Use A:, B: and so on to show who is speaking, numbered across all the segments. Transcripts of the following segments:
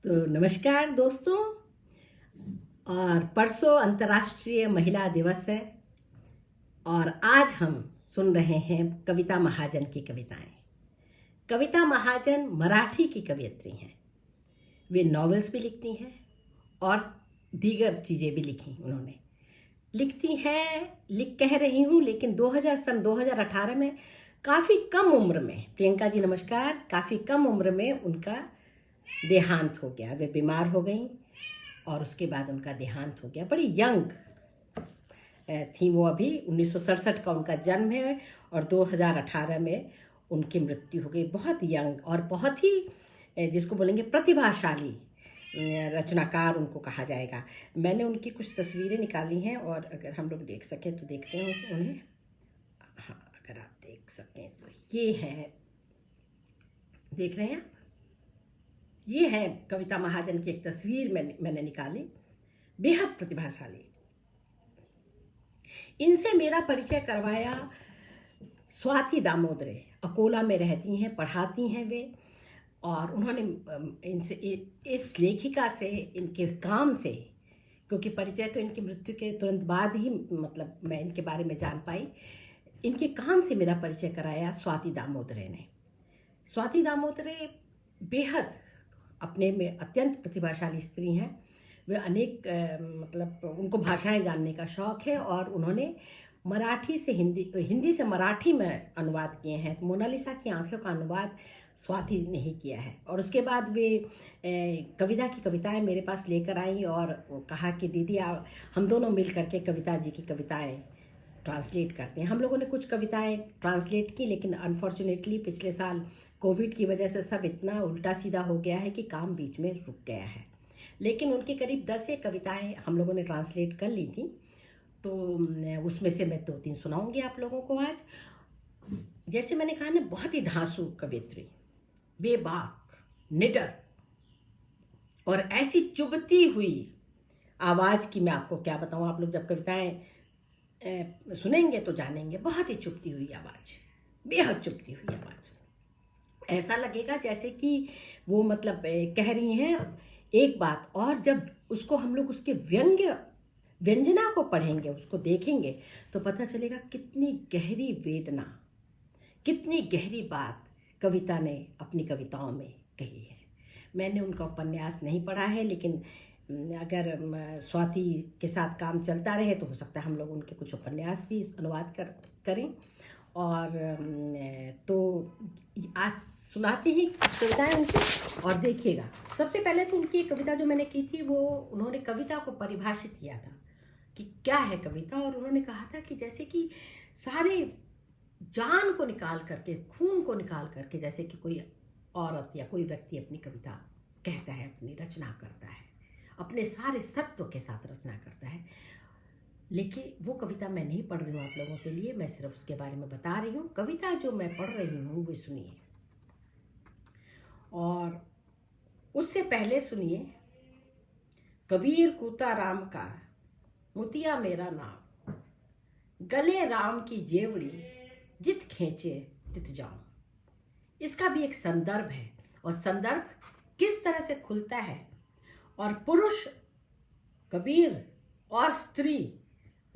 A: तो नमस्कार दोस्तों। और परसों अंतर्राष्ट्रीय महिला दिवस है और आज हम सुन रहे हैं कविता महाजन की कविताएं। कविता महाजन मराठी की कवयित्री हैं। वे नॉवेल्स भी लिखती हैं और दीगर चीज़ें भी लिखी उन्होंने। लिखती हैं, कह रही हूँ, लेकिन सन 2018 में काफ़ी कम उम्र में, प्रियंका जी नमस्कार, काफ़ी कम उम्र में उनका देहांत हो गया। वे बीमार हो गई और उसके बाद उनका देहांत हो गया। बड़ी यंग थी वो। अभी 1967 का उनका जन्म है और 2018 में उनकी मृत्यु हो गई। बहुत यंग और बहुत ही जिसको बोलेंगे प्रतिभाशाली रचनाकार उनको कहा जाएगा। मैंने उनकी कुछ तस्वीरें निकाली हैं और अगर हम लोग देख सकें तो देखते हैं उन्हें। हाँ, अगर आप देख सकें तो ये है, देख रहे हैं आप? ये है कविता महाजन की एक तस्वीर मैंने निकाली। बेहद प्रतिभाशाली। इनसे मेरा परिचय करवाया स्वाति दामोदरे। अकोला में रहती हैं, पढ़ाती हैं वे। और उन्होंने इनसे, इस लेखिका से, इनके काम से, क्योंकि परिचय तो इनकी मृत्यु के तुरंत बाद ही मतलब मैं इनके बारे में जान पाई, इनके काम से मेरा परिचय कराया स्वाति दामोदरे ने। स्वाति दामोदरे बेहद अपने में अत्यंत प्रतिभाशाली स्त्री हैं। वे अनेक मतलब उनको भाषाएं जानने का शौक़ है और उन्होंने मराठी से हिंदी से मराठी में अनुवाद किए हैं। मोनालिसा की आंखों का अनुवाद स्वाति ने ही किया है। और उसके बाद वे कविता की कविताएं मेरे पास लेकर आई और कहा कि दीदी आप, हम दोनों मिल करके कविता जी की कविताएं ट्रांसलेट करते हैं। हम लोगों ने कुछ कविताएं ट्रांसलेट की, लेकिन अनफॉर्चुनेटली पिछले साल कोविड की वजह से सब इतना उल्टा सीधा हो गया है कि काम बीच में रुक गया है। लेकिन उनकी करीब 10 कविताएं हम लोगों ने ट्रांसलेट कर ली थी, तो उसमें से मैं 2-3 सुनाऊंगी आप लोगों को आज। जैसे मैंने कहा ना, बहुत ही धांसू कवित्री, बेबाक, निडर और ऐसी चुभती हुई आवाज़ की मैं आपको क्या बताऊं। आप लोग जब कविताएं सुनेंगे तो जानेंगे। बहुत ही चुभती हुई आवाज़, बेहद चुभती हुई आवाज़। ऐसा लगेगा जैसे कि वो मतलब कह रही हैं एक बात, और जब उसको हम लोग उसके व्यंजना को पढ़ेंगे, उसको देखेंगे, तो पता चलेगा कितनी गहरी वेदना, कितनी गहरी बात कविता ने अपनी कविताओं में कही है। मैंने उनका उपन्यास नहीं पढ़ा है, लेकिन अगर स्वाति के साथ काम चलता रहे तो हो सकता है हम लोग उनके कुछ उपन्यास भी अनुवाद करें। और तो आज सुनाती ही कविताएं उनकी, और देखिएगा। सबसे पहले तो उनकी एक कविता जो मैंने की थी, वो उन्होंने कविता को परिभाषित किया था कि क्या है कविता। और उन्होंने कहा था कि जैसे कि सारे जान को निकाल करके, खून को निकाल करके, जैसे कि कोई औरत या कोई व्यक्ति अपनी कविता कहता है, अपनी रचना करता है, अपने सारे सत्व के साथ रचना करता है। लेकिन वो कविता मैं नहीं पढ़ रही हूँ आप लोगों के लिए, मैं सिर्फ उसके बारे में बता रही हूँ। कविता जो मैं पढ़ रही हूँ वो सुनिए, और उससे पहले सुनिए कबीर कूता राम का मोतिया मेरा नाम, गले राम की जेवड़ी जित खींचे तित जाऊं। इसका भी एक संदर्भ है, और संदर्भ किस तरह से खुलता है, और पुरुष कबीर और स्त्री,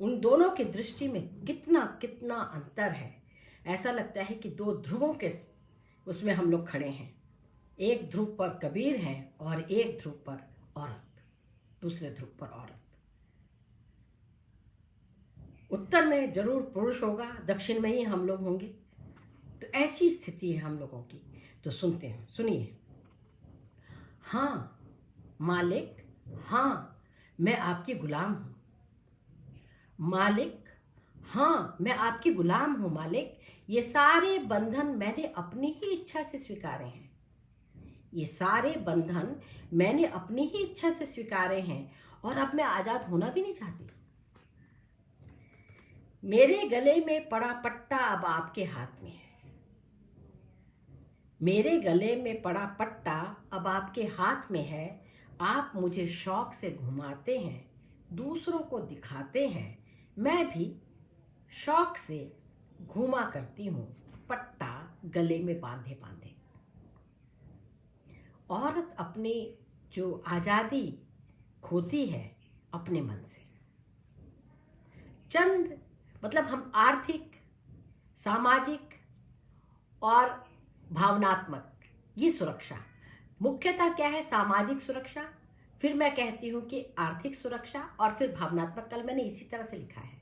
A: उन दोनों की दृष्टि में कितना कितना अंतर है। ऐसा लगता है कि 2 ध्रुवों के उसमें हम लोग खड़े हैं। एक ध्रुव पर कबीर है और एक ध्रुव पर औरत, दूसरे ध्रुव पर औरत। उत्तर में जरूर पुरुष होगा, दक्षिण में ही हम लोग होंगे। तो ऐसी स्थिति है हम लोगों की। तो सुनते हैं, सुनिए। हाँ मालिक, हाँ मैं आपकी गुलाम हूं मालिक, हाँ मैं आपकी गुलाम हूं मालिक। ये सारे बंधन मैंने अपनी ही इच्छा से स्वीकारे हैं। ये सारे बंधन मैंने अपनी ही इच्छा से स्वीकारे हैं, और अब मैं आजाद होना भी नहीं चाहती। मेरे गले में पड़ा पट्टा अब आपके हाथ में है। मेरे गले में पड़ा पट्टा अब आपके हाथ में है। आप मुझे शौक से घुमाते हैं, दूसरों को दिखाते हैं। मैं भी शौक से घूमा करती हूँ, पट्टा गले में बांधे बांधे। औरत अपने जो आज़ादी खोती है अपने मन से। चंद मतलब हम आर्थिक, सामाजिक और भावनात्मक, ये सुरक्षा मुख्यतः क्या है? सामाजिक सुरक्षा, फिर मैं कहती हूँ कि आर्थिक सुरक्षा और फिर भावनात्मक। कल मैंने इसी तरह से लिखा है।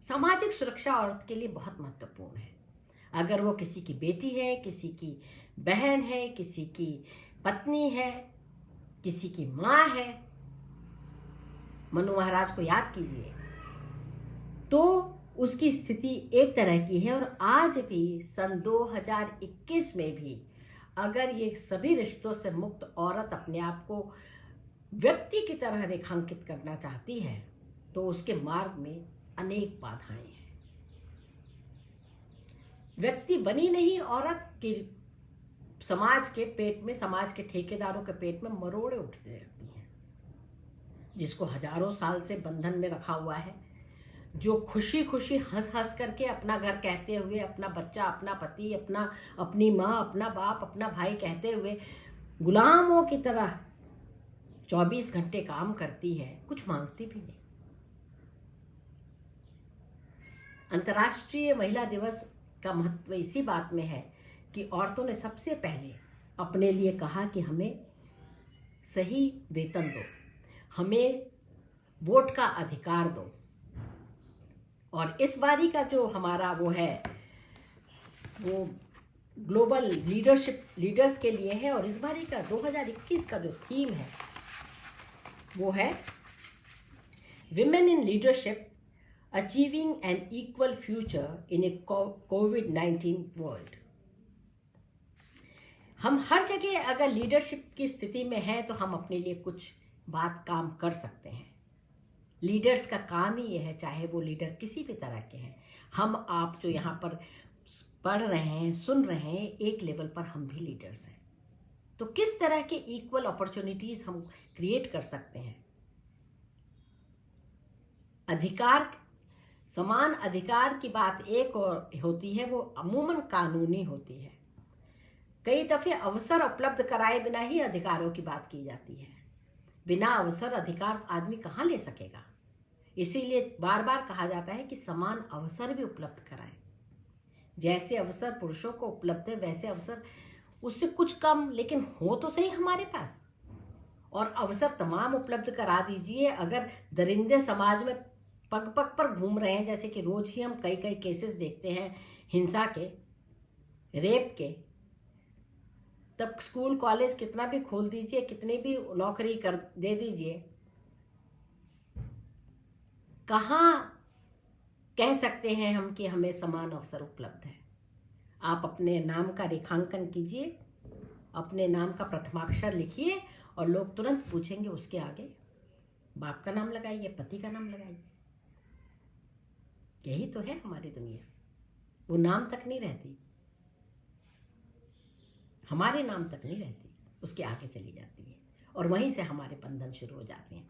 A: सामाजिक सुरक्षा औरत के लिए बहुत महत्वपूर्ण है। अगर वो किसी की बेटी है, किसी की बहन है, किसी की पत्नी है, किसी की माँ है, मनु महाराज को याद कीजिए, तो उसकी स्थिति एक तरह की है। और आज भी सन 2021 में भी अगर ये सभी रिश्तों से मुक्त औरत अपने आप को व्यक्ति की तरह रेखांकित करना चाहती है तो उसके मार्ग में अनेक बाधाएं हैं। व्यक्ति बनी नहीं औरत कि समाज के पेट में, समाज के ठेकेदारों के पेट में मरोड़े उठते रहती हैं। जिसको हजारों साल से बंधन में रखा हुआ है, जो खुशी खुशी हंस हंस करके अपना घर कहते हुए, अपना बच्चा, अपना पति, अपनी माँ, अपना बाप, अपना भाई कहते हुए गुलामों की तरह 24 घंटे काम करती है, कुछ मांगती भी नहीं। अंतर्राष्ट्रीय महिला दिवस का महत्व इसी बात में है कि औरतों ने सबसे पहले अपने लिए कहा कि हमें सही वेतन दो, हमें वोट का अधिकार दो। और इस बारी का जो हमारा वो है, वो ग्लोबल लीडर्स के लिए है। और इस बारी का 2021 का जो थीम है वो है women in leadership, achieving an equal future in a कोविड-19 वर्ल्ड। हम हर जगह अगर लीडरशिप की स्थिति में हैं तो हम अपने लिए कुछ बात काम कर सकते हैं। लीडर्स का काम ही यह है, चाहे वो लीडर किसी भी तरह के हैं। हम आप जो यहाँ पर पढ़ रहे हैं, सुन रहे हैं, एक लेवल पर हम भी लीडर्स हैं। तो किस तरह के इक्वल अपॉर्चुनिटीज हम क्रिएट कर सकते हैं? अधिकार, समान अधिकार की बात एक और होती है, वो अमूमन कानूनी होती है। कई दफे अवसर उपलब्ध कराए बिना ही अधिकारों की बात की जाती है। बिना अवसर अधिकार आदमी कहाँ ले सकेगा? इसीलिए बार बार कहा जाता है कि समान अवसर भी उपलब्ध कराएं। जैसे अवसर पुरुषों को उपलब्ध है वैसे अवसर उससे कुछ कम, लेकिन हो तो सही हमारे पास। और अवसर तमाम उपलब्ध करा दीजिए। अगर दरिंदे समाज में पग पग पर घूम रहे हैं, जैसे कि रोज ही हम कई कई केसेस देखते हैं हिंसा के, रेप के, तब स्कूल कॉलेज कितना भी खोल दीजिए, कितनी भी नौकरी कर दे दीजिए, कहाँ कह सकते हैं हम कि हमें समान अवसर उपलब्ध है? आप अपने नाम का रेखांकन कीजिए, अपने नाम का प्रथमाक्षर लिखिए और लोग तुरंत पूछेंगे उसके आगे बाप का नाम लगाइए, पति का नाम लगाइए। यही तो है हमारी दुनिया। वो नाम तक नहीं रहती, हमारे नाम तक नहीं रहती, उसके आगे चली जाती है और वहीं से हमारे बंधन शुरू हो जाते हैं।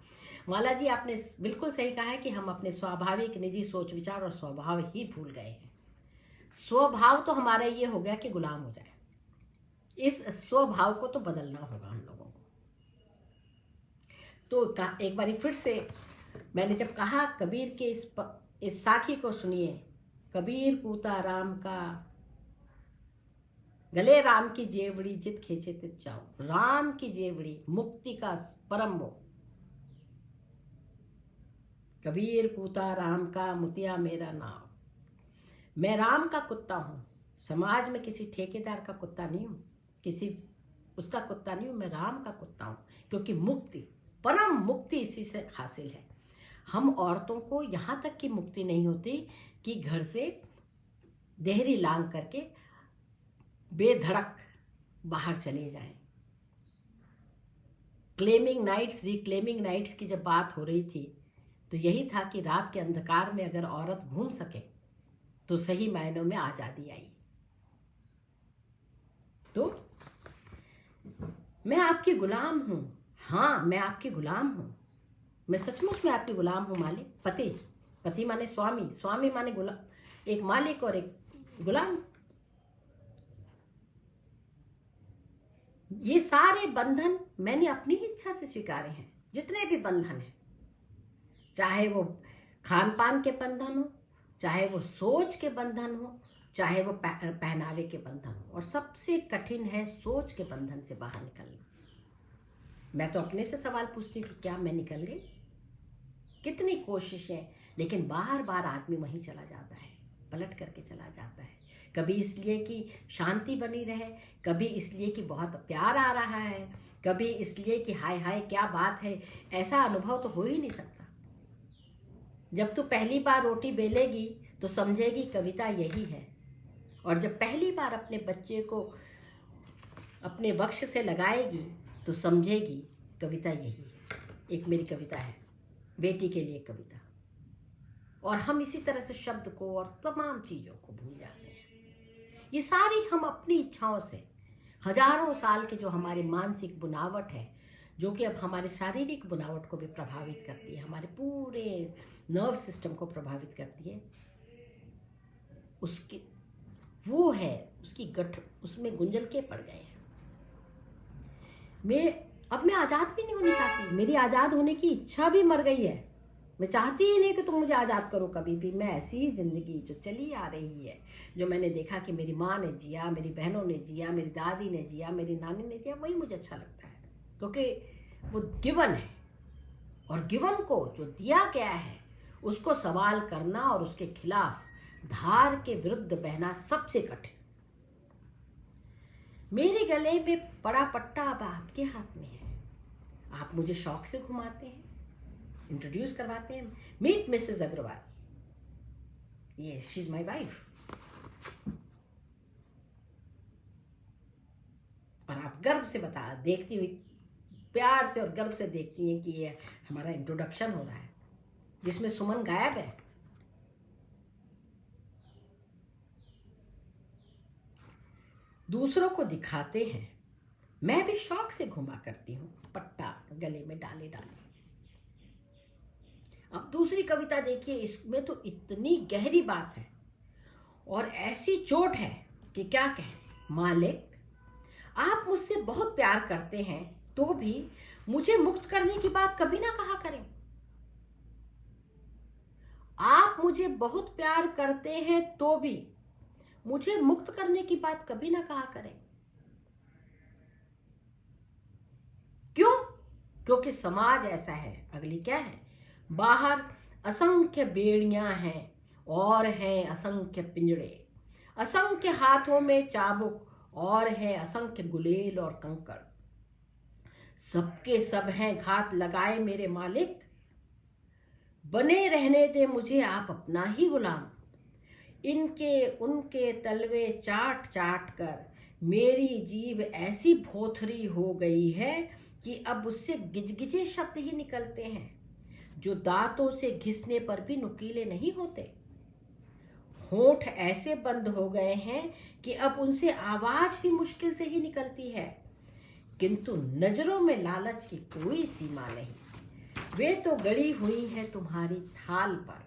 A: माला जी, आपने बिल्कुल सही कहा है कि हम अपने स्वाभाविक निजी सोच विचार और स्वभाव ही भूल गए हैं। स्वभाव तो हमारा ये हो गया कि गुलाम हो जाए। इस स्वभाव को तो बदलना होगा हम लोगों को। तो एक बार फिर से मैंने जब कहा कबीर के इस साखी को सुनिए, कबीर पूता राम का, गले राम की जेवड़ी जित खींचे तित जाओ। राम की जेवड़ी मुक्ति का परम वो, कबीर पूता राम का मुतिया मेरा नाम। मैं राम का कुत्ता हूँ, समाज में किसी ठेकेदार का कुत्ता नहीं हूँ, किसी उसका कुत्ता नहीं हूँ, मैं राम का कुत्ता हूँ। क्योंकि मुक्ति, परम मुक्ति इसी से हासिल है। हम औरतों को यहाँ तक की मुक्ति नहीं होती कि घर से देहरी लांग करके बेधड़क बाहर चले जाएं। क्लेमिंग नाइट्स, रिक्लेमिंग नाइट्स की जब बात हो रही थी तो यही था कि रात के अंधकार में अगर औरत घूम सके तो सही मायनों में आजादी आई। तो मैं आपकी गुलाम हूं। हाँ, मैं आपकी गुलाम हूं। मैं सचमुच में आपकी गुलाम हूं मालिक। पति माने स्वामी, स्वामी माने गुलाम, एक मालिक और एक गुलाम। ये सारे बंधन मैंने अपनी ही इच्छा से स्वीकारे हैं। जितने भी बंधन हैं, चाहे वो खान पान के बंधन हो, चाहे वो सोच के बंधन हो, चाहे वो पहनावे के बंधन हो, और सबसे कठिन है सोच के बंधन से बाहर निकलना। मैं तो अपने से सवाल पूछती हूँ कि क्या मैं निकल गई? कितनी कोशिशें, लेकिन बार बार आदमी वहीं चला जाता है, पलट करके चला जाता है। कभी इसलिए कि शांति बनी रहे, कभी इसलिए कि बहुत प्यार आ रहा है, कभी इसलिए कि हाय हाय क्या बात है। ऐसा अनुभव तो हो ही नहीं सकता। जब तू पहली बार रोटी बेलेगी तो समझेगी कविता यही है, और जब पहली बार अपने बच्चे को अपने वक्ष से लगाएगी तो समझेगी कविता यही है। एक मेरी कविता है, बेटी के लिए कविता। और हम इसी तरह से शब्द को और तमाम चीज़ों को भूल जाते हैं। ये सारी हम अपनी इच्छाओं से, हजारों साल के जो हमारी मानसिक बुनावट है, जो कि अब हमारे शारीरिक बुनावट को भी प्रभावित करती है, हमारे पूरे नर्व सिस्टम को प्रभावित करती है, उसकी वो है, उसकी गठ उसमें गुंजलके पड़ गए हैं। अब मैं आज़ाद भी नहीं होनी चाहती। मेरी आज़ाद होने की इच्छा भी मर गई है। मैं चाहती ही नहीं कि तुम मुझे आज़ाद करो कभी भी। मैं ऐसी ही ज़िंदगी जो चली आ रही है, जो मैंने देखा कि मेरी माँ ने जिया, मेरी बहनों ने जिया, मेरी दादी ने जिया, मेरी नानी ने जिया, वही मुझे अच्छा लगता है, क्योंकि वो गिवन है। और गिवन को जो दिया गया है उसको सवाल करना और उसके खिलाफ धार के विरुद्ध बहना सबसे कठिन। मेरे गले में पड़ा पट्टा अब आपके हाथ में है। आप मुझे शौक से घुमाते हैं, इंट्रोड्यूस करवाते हैं, मीट मिसेस अग्रवाल, ये शी इज माई वाइफ। और आप गर्व से देखती हुई, प्यार से और गर्व से देखती हैं कि ये हमारा इंट्रोडक्शन हो रहा है, जिसमें सुमन गायब है। दूसरों को दिखाते हैं, मैं भी शौक से घुमा करती हूँ, पट्टा गले में डाले डाले। अब दूसरी कविता देखिए, इसमें तो इतनी गहरी बात है और ऐसी चोट है कि क्या कहें। मालिक, आप मुझसे बहुत प्यार करते हैं तो भी मुझे मुक्त करने की बात कभी ना कहा करें। आप मुझे बहुत प्यार करते हैं तो भी मुझे मुक्त करने की बात कभी ना कहा करें। क्यों? क्योंकि समाज ऐसा है। अगली क्या है? बाहर असंख्य बेड़ियां हैं और हैं असंख्य पिंजड़े, असंख्य हाथों में चाबुक और है असंख्य गुलेल और कंकड़। सबके सब हैं घात लगाए मेरे मालिक, बने रहने दे मुझे आप अपना ही गुलाम। इनके उनके तलवे चाट चाट कर मेरी जीभ ऐसी भोथरी हो गई है कि अब उससे गिजगिजे शब्द ही निकलते हैं, जो दांतों से घिसने पर भी नुकीले नहीं होते। होंठ ऐसे बंद हो गए हैं कि अब उनसे आवाज भी मुश्किल से ही निकलती है, किंतु नजरों में लालच की कोई सीमा नहीं। वे तो गड़ी हुई है तुम्हारी थाल पर।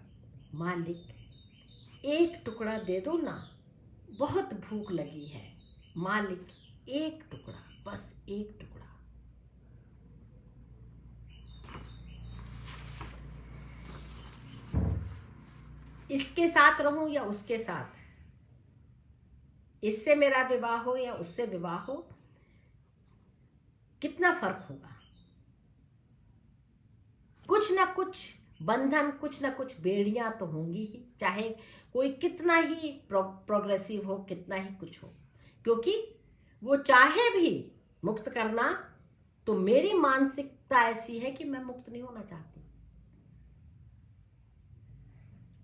A: मालिक, एक टुकड़ा दे दो ना, बहुत भूख लगी है। मालिक, एक टुकड़ा, बस एक टुकड़ा। इसके साथ रहूं या उसके साथ, इससे मेरा विवाह हो या उससे विवाह हो, कितना फर्क होगा? कुछ ना कुछ बंधन, कुछ ना कुछ बेड़ियां तो होंगी ही, चाहे कोई कितना ही प्रोग्रेसिव हो, कितना ही कुछ हो। क्योंकि वो चाहे भी मुक्त करना, तो मेरी मानसिकता ऐसी है कि मैं मुक्त नहीं होना चाहती।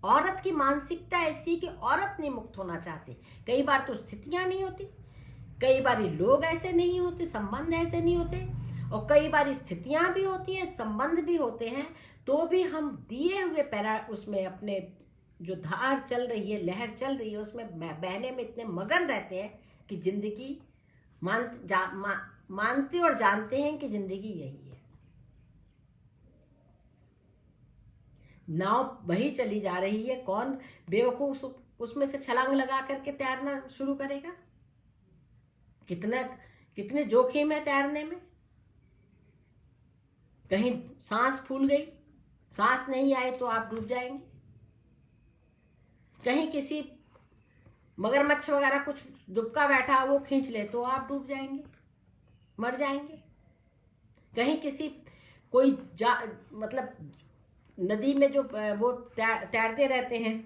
A: औरत की मानसिकता ऐसी कि औरत नहीं मुक्त होना चाहती। कई बार तो स्थितियां नहीं होती, कई बार लोग ऐसे नहीं होते, संबंध ऐसे नहीं होते, और कई बार स्थितियां भी होती हैं, संबंध भी होते हैं, तो भी हम दिए हुए उसमें अपने जो धार चल रही है, लहर चल रही है, उसमें बहने में इतने मगन रहते हैं कि जिंदगी मानते और जानते हैं कि जिंदगी यही है। नाव वही चली जा रही है, कौन बेवकूफ उसमें से छलांग लगा करके तैरना शुरू करेगा? कितने जोखिम है तैरने में। कहीं सांस फूल गई, सांस नहीं आए तो आप डूब जाएंगे। कहीं किसी मगरमच्छ वगैरह कुछ दुबका बैठा वो खींच ले तो आप डूब जाएंगे, मर जाएंगे। कहीं किसी कोई मतलब नदी में जो वो तैरते रहते हैं,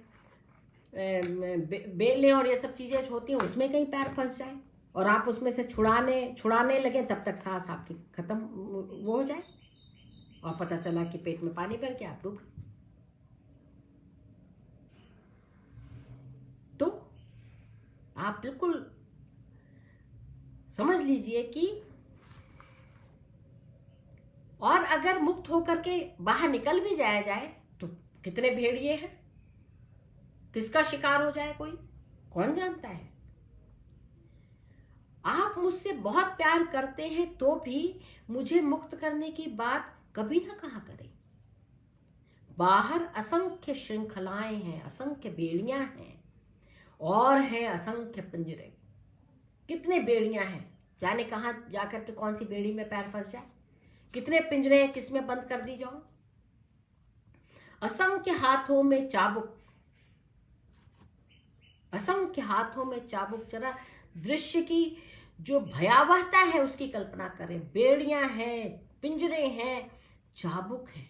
A: बेलें और ये सब चीजें होती हैं, उसमें कहीं पैर फंस जाए और आप उसमें से छुड़ाने लगे, तब तक सांस आपकी खत्म वो हो जाए और पता चला कि पेट में पानी भर के आप डूब गए। तो आप बिल्कुल समझ लीजिए कि और अगर मुक्त होकर के बाहर निकल भी जाया जाए तो कितने भेड़िए हैं, किसका शिकार हो जाए कोई कौन जानता है। आप मुझसे बहुत प्यार करते हैं तो भी मुझे मुक्त करने की बात कभी ना कहा करें। बाहर असंख्य श्रृंखलाएं हैं, असंख्य बेड़ियां हैं और हैं असंख्य पिंजरे। कितने बेड़ियां हैं, जाने कहां जाकर के कौन सी बेड़ी में पैर फंस जाए। कितने पिंजरे हैं, किस में बंद कर दी जाओ। असंख्य हाथों में चाबुक, असंख्य हाथों में चाबुक। जरा दृश्य की जो भयावहता है उसकी कल्पना करें। बेड़ियां हैं, पिंजरे हैं, चाबुक है,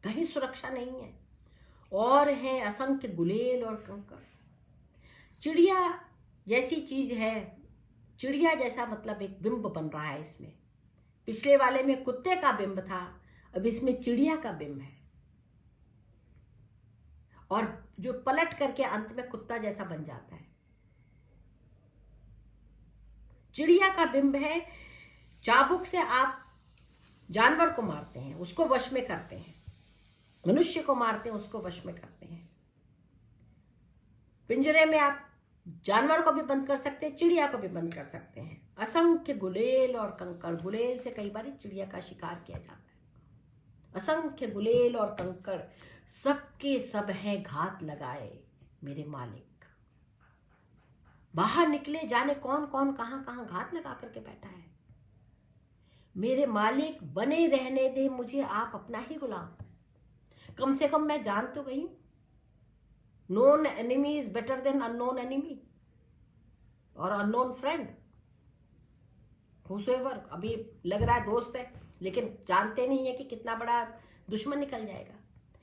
A: कहीं सुरक्षा नहीं है और हैं असंख्य गुलेल और कंकड़। चिड़िया जैसी चीज है, चिड़िया जैसा मतलब एक बिंब बन रहा है इसमें। पिछले वाले में कुत्ते का बिंब था, अब इसमें चिड़िया का बिंब है और जो पलट करके अंत में कुत्ता जैसा बन जाता है। चिड़िया का बिंब है। चाबुक से आप जानवर को मारते हैं, उसको वश में करते हैं। मनुष्य को मारते हैं, उसको वश में करते हैं। पिंजरे में आप जानवर को भी बंद कर सकते हैं, चिड़िया को भी बंद कर सकते हैं। असंख्य गुलेल और कंकड़। गुलेल से कई बार चिड़िया का शिकार किया जाता है। असंख्य गुलेल और कंकड़, सबके सब हैं घात लगाए मेरे मालिक। बाहर निकले, जाने कौन कौन कहां कहां घात लगा करके बैठा है। मेरे मालिक बने रहने दे मुझे आप अपना ही गुलाम। कम से कम मैं जान तो गई हूं, known enemy is better than unknown enemy और अननोन फ्रेंड। हुसोएवर अभी लग रहा है दोस्त है, लेकिन जानते नहीं है कि कितना बड़ा दुश्मन निकल जाएगा।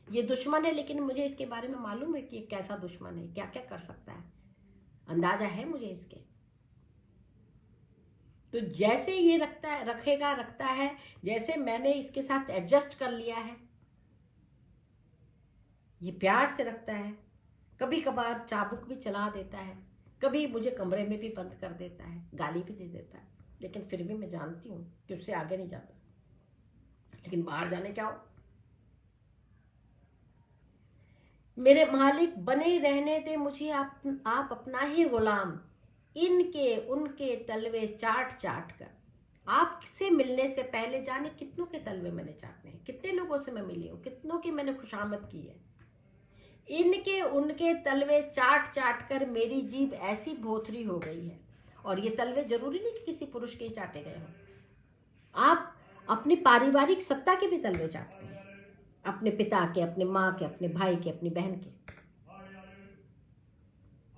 A: ये दुश्मन है, लेकिन मुझे इसके बारे में मालूम है कि ये कैसा दुश्मन है, क्या क्या कर सकता है, अंदाजा है मुझे इसके। तो जैसे ये रखता है, जैसे मैंने इसके साथ एडजस्ट कर लिया है, ये प्यार से रखता है। कभी कभार चाबुक भी चला देता है, कभी मुझे कमरे में भी बंद कर देता है, गाली भी दे देता है, लेकिन फिर भी मैं जानती हूँ कि उससे आगे नहीं जाता। लेकिन बाहर जाने क्या हो। मेरे मालिक बने रहने दे मुझे आप अपना ही गुलाम। इनके उनके तलवे चाट चाट कर। आपसे मिलने से पहले जाने कितनों के तलवे मैंने चाटने हैं, कितने लोगों से मैं मिली हूँ, कितनों की मैंने खुशामद की है। इनके उनके तलवे चाट चाट कर मेरी जीभ ऐसी भोथरी हो गई है। और ये तलवे जरूरी नहीं कि किसी पुरुष के ही चाटे गए हों। आप अपनी पारिवारिक सत्ता के भी तलवे चाटते हैं, अपने पिता के, अपने माँ के, अपने भाई के, अपनी बहन के,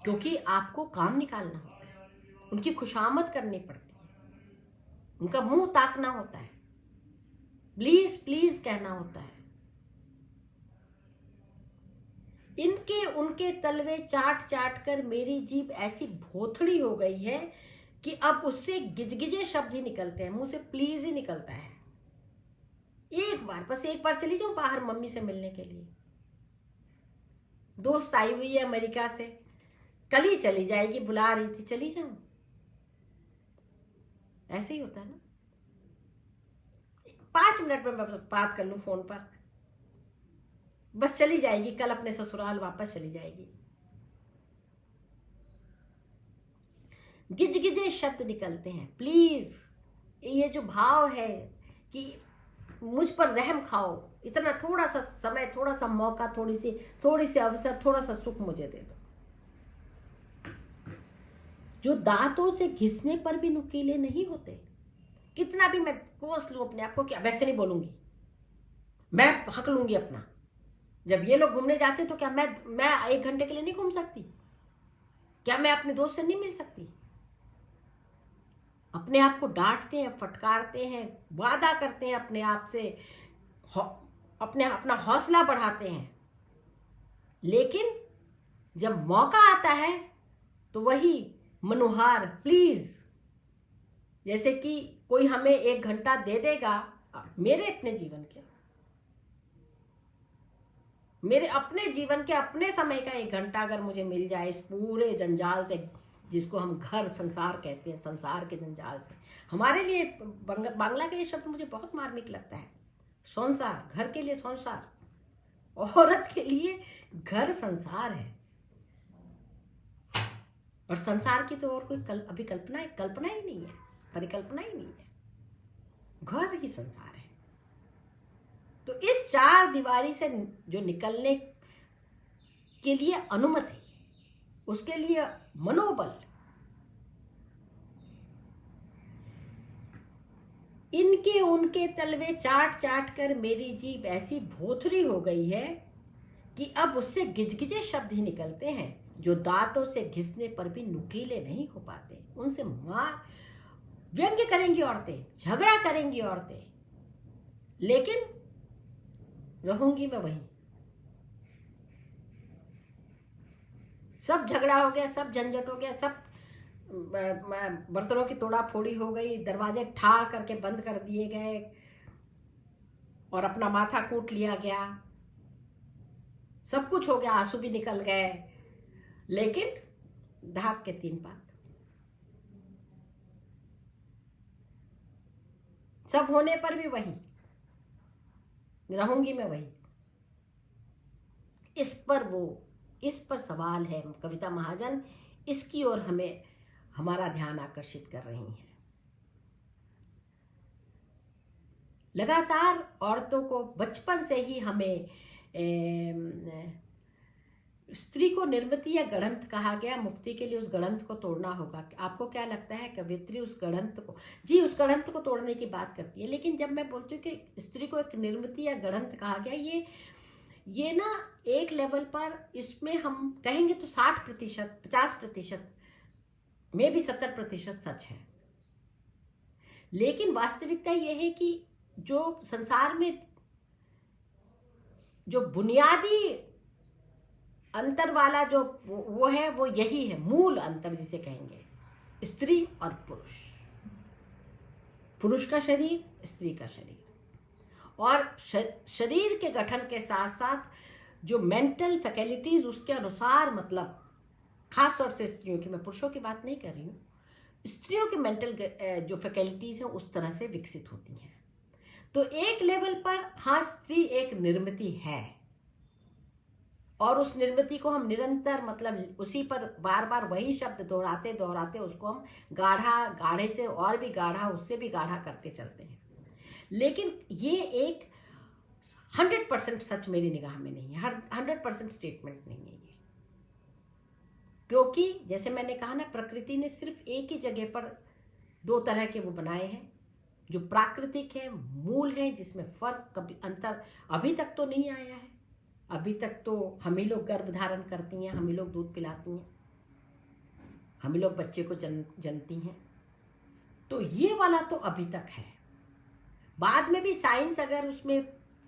A: क्योंकि आपको काम निकालना होता है, उनकी खुशामद करनी पड़ती है, उनका मुंह ताकना होता है, प्लीज प्लीज कहना होता है। इनके उनके तलवे चाट चाट कर मेरी जीभ ऐसी भोथड़ी हो गई है कि अब उससे गिजगिजे शब्द ही निकलते हैं, मुंह से प्लीज ही निकलता है। बस एक बार चली जाओ बाहर मम्मी से मिलने के लिए। दोस्त आई हुई है अमेरिका से, कल ही चली जाएगी, बुला रही थी, चली जाऊं। ऐसे ही होता है ना। 5 मिनट में बात कर लूं फोन पर, बस चली जाएगी, कल अपने ससुराल वापस चली जाएगी। गिजगिजे शब्द निकलते हैं। प्लीज, ये जो भाव है कि मुझ पर रहम खाओ, इतना थोड़ा सा समय, थोड़ा सा मौका, थोड़ी सी अवसर, थोड़ा सा सुख मुझे दे दो। जो दांतों से घिसने पर भी नुकीले नहीं होते। कितना भी मैं कोस लूं अपने आप को कि वैसे नहीं बोलूंगी, मैं हक लूंगी अपना। जब ये लोग घूमने जाते तो क्या मैं 1 घंटे के लिए नहीं घूम सकती? क्या मैं अपने दोस्त से नहीं मिल सकती? अपने आप को डांटते हैं, फटकारते हैं, वादा करते हैं अपने आप से, अपना हौसला बढ़ाते हैं, लेकिन जब मौका आता है तो वही मनुहार प्लीज, जैसे कि कोई हमें 1 घंटा दे देगा। मेरे अपने जीवन के अपने समय का 1 घंटा अगर मुझे मिल जाए इस पूरे जंजाल से, जिसको हम घर संसार कहते हैं, संसार के जंजाल से। हमारे लिए बांग्ला का ये शब्द मुझे बहुत मार्मिक लगता है, संसार, घर के लिए संसार, औरत के लिए घर संसार है। और संसार की तो और कोई अभी कल्पना ही नहीं है, परिकल्पना ही नहीं है, घर ही संसार है। तो इस 4 दीवारी से जो निकलने के लिए अनुमति, उसके लिए मनोबल, इनके उनके तलवे चाट चाट कर मेरी जीभ ऐसी भोथरी हो गई है कि अब उससे गिजगिजे शब्द ही निकलते हैं जो दांतों से घिसने पर भी नुकीले नहीं हो पाते। उनसे व्यंग्य करेंगी औरतें, झगड़ा करेंगी औरतें, लेकिन रहूंगी मैं वहीं। सब झगड़ा हो गया, सब झंझट हो गया, सब बर्तनों की तोड़ा फोड़ी हो गई, दरवाजे ठा करके बंद कर दिए गए और अपना माथा कूट लिया गया, सब कुछ हो गया, आंसू भी निकल गए, लेकिन ढाक के 3 बात। सब होने पर भी वही रहूंगी मैं वही। इस पर सवाल है। कविता महाजन इसकी ओर हमें हमारा ध्यान आकर्षित कर रही हैं। लगातार औरतों को बचपन से ही हमें स्त्री को निर्मिति या गढ़ंत कहा गया। मुक्ति के लिए उस गढ़ंत को तोड़ना होगा। आपको क्या लगता है कवित्री उस गढ़ंत को तोड़ने की बात करती है, लेकिन जब मैं बोलती हूँ कि स्त्री को एक निर्मिति या गढ़ंत कहा गया, ये ना एक लेवल पर, इसमें हम कहेंगे तो 60%, 50% में भी 70% सच है। लेकिन वास्तविकता यह है कि जो संसार में जो बुनियादी अंतर वाला जो वो है, वो यही है, मूल अंतर जिसे कहेंगे, स्त्री और पुरुष का शरीर, स्त्री का शरीर। और शरीर के गठन के साथ साथ जो मेंटल फैकल्टीज उसके अनुसार, मतलब खास तौर से स्त्रियों की, मैं पुरुषों की बात नहीं कर रही हूँ, स्त्रियों की मेंटल जो फैकल्टीज हैं उस तरह से विकसित होती हैं। तो एक लेवल पर हाँ, स्त्री एक निर्मिति है और उस निर्मिति को हम निरंतर, मतलब उसी पर बार बार वही शब्द दोहराते उसको हम गाढ़े से और भी गाढ़ा, उससे भी गाढ़ा करते चलते हैं। लेकिन ये एक 100% सच मेरी निगाह में नहीं है, 100% स्टेटमेंट नहीं है ये। क्योंकि जैसे मैंने कहा ना, प्रकृति ने सिर्फ एक ही जगह पर 2 तरह के वो बनाए हैं, जो प्राकृतिक है, मूल है, जिसमें फर्क, कभी अंतर अभी तक तो नहीं आया है। अभी तक तो हम ही लोग गर्भ धारण करती हैं, हम ही लोग दूध पिलाती हैं, हम ही लोग बच्चे को जनती हैं। तो ये वाला तो अभी तक है। बाद में भी साइंस अगर उसमें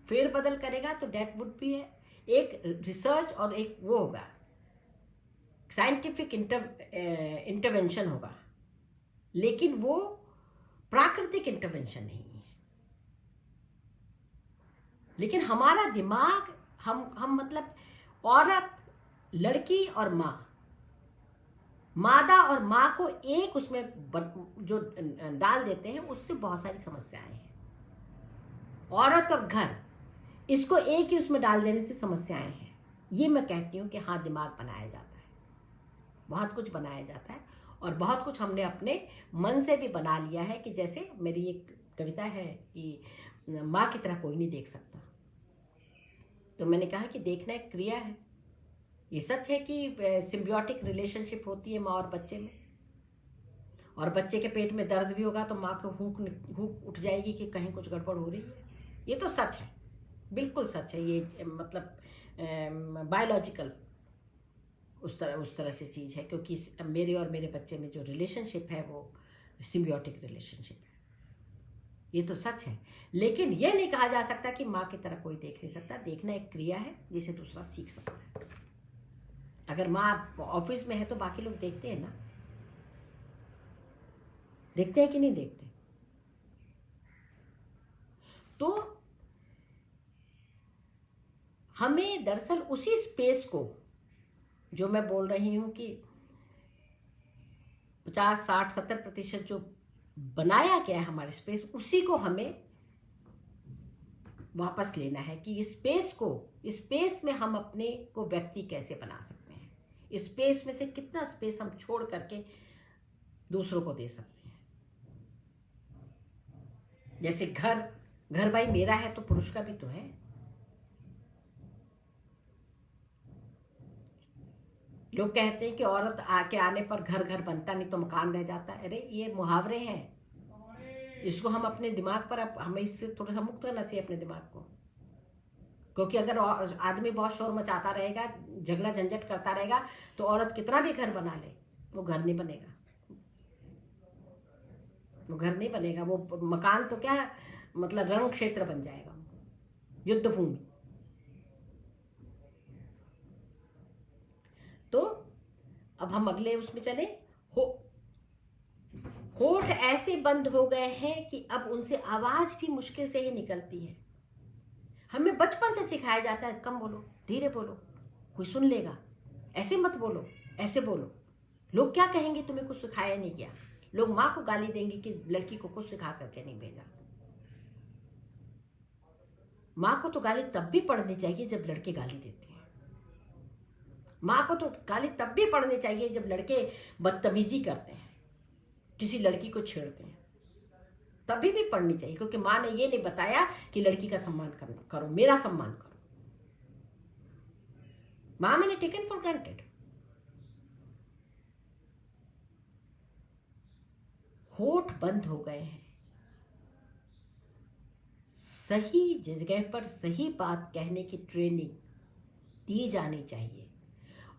A: फेरबदल करेगा तो डेट वुड भी है, एक रिसर्च और एक वो होगा, साइंटिफिक इंटरवेंशन होगा, लेकिन वो प्राकृतिक इंटरवेंशन नहीं है। लेकिन हमारा दिमाग, हम मतलब औरत, लड़की और मादा और माँ को एक उसमें जो डाल देते हैं, उससे बहुत सारी समस्याएं हैं। औरत और घर, इसको एक ही उसमें डाल देने से समस्याएं हैं। ये मैं कहती हूँ कि हाँ, दिमाग बनाया जाता है, बहुत कुछ बनाया जाता है, और बहुत कुछ हमने अपने मन से भी बना लिया है। कि जैसे मेरी एक कविता है कि माँ की तरह कोई नहीं देख सकता, तो मैंने कहा कि देखना एक क्रिया है। ये सच है कि सिम्बियोटिक रिलेशनशिप होती है माँ और बच्चे में, और बच्चे के पेट में दर्द भी होगा तो माँ को हुक उठ जाएगी कि कहीं कुछ गड़बड़ हो रही है। ये तो सच है, बिल्कुल सच है। ये मतलब बायोलॉजिकल उस तरह से चीज़ है, क्योंकि मेरे और मेरे बच्चे में जो रिलेशनशिप है वो सिम्बियोटिक रिलेशनशिप है। ये तो सच है, लेकिन ये नहीं कहा जा सकता कि माँ की तरह कोई देख नहीं सकता। देखना एक क्रिया है जिसे दूसरा सीख सकता है। अगर माँ ऑफिस में है तो बाकी लोग देखते हैं ना, देखते हैं कि नहीं देखते? तो हमें दरअसल उसी स्पेस को, जो मैं बोल रही हूं कि 50, 60, 70% जो बनाया गया है हमारे स्पेस, उसी को हमें वापस लेना है कि इस स्पेस में हम अपने को व्यक्ति कैसे बना सकते हैं, इस स्पेस में से कितना स्पेस हम छोड़ करके दूसरों को दे सकते हैं। जैसे घर भाई मेरा है तो पुरुष का भी तो है। लोग कहते हैं कि औरत आके आने पर घर बनता नहीं तो मकान रह जाता है। अरे ये मुहावरे हैं, इसको हम अपने दिमाग पर, हमें इससे थोड़ा सा मुक्त करना चाहिए अपने दिमाग को। क्योंकि अगर आदमी बहुत शोर मचाता रहेगा, झगड़ा झंझट करता रहेगा, तो औरत कितना भी घर बना ले वो घर नहीं बनेगा, वो घर नहीं बनेगा। वो मकान तो क्या मतलब रण क्षेत्र बन जाएगा, युद्ध भूमि। तो अब हम अगले उसमें चले। होठ ऐसे बंद हो गए हैं कि अब उनसे आवाज भी मुश्किल से ही निकलती है। हमें बचपन से सिखाया जाता है कम बोलो, धीरे बोलो, कोई सुन लेगा, ऐसे मत बोलो, ऐसे बोलो, लोग क्या कहेंगे, तुम्हें कुछ सिखाया नहीं गया। लोग माँ को गाली देंगे कि लड़की को कुछ सिखा करके नहीं भेजा। माँ को तो गाली तब भी पढ़नी चाहिए जब लड़के गाली देते हैं। माँ को तो गाली तब भी पढ़नी चाहिए जब लड़के बदतमीजी करते हैं, किसी लड़की को छेड़ते हैं, तभी भी पढ़नी चाहिए। क्योंकि माँ ने ये नहीं बताया कि लड़की का सम्मान करो, मेरा सम्मान करो। माँ मैंने टेकन फॉर ग्रांटेड। होठ बंद हो गए हैं। सही जगह पर सही बात कहने की ट्रेनिंग दी जानी चाहिए।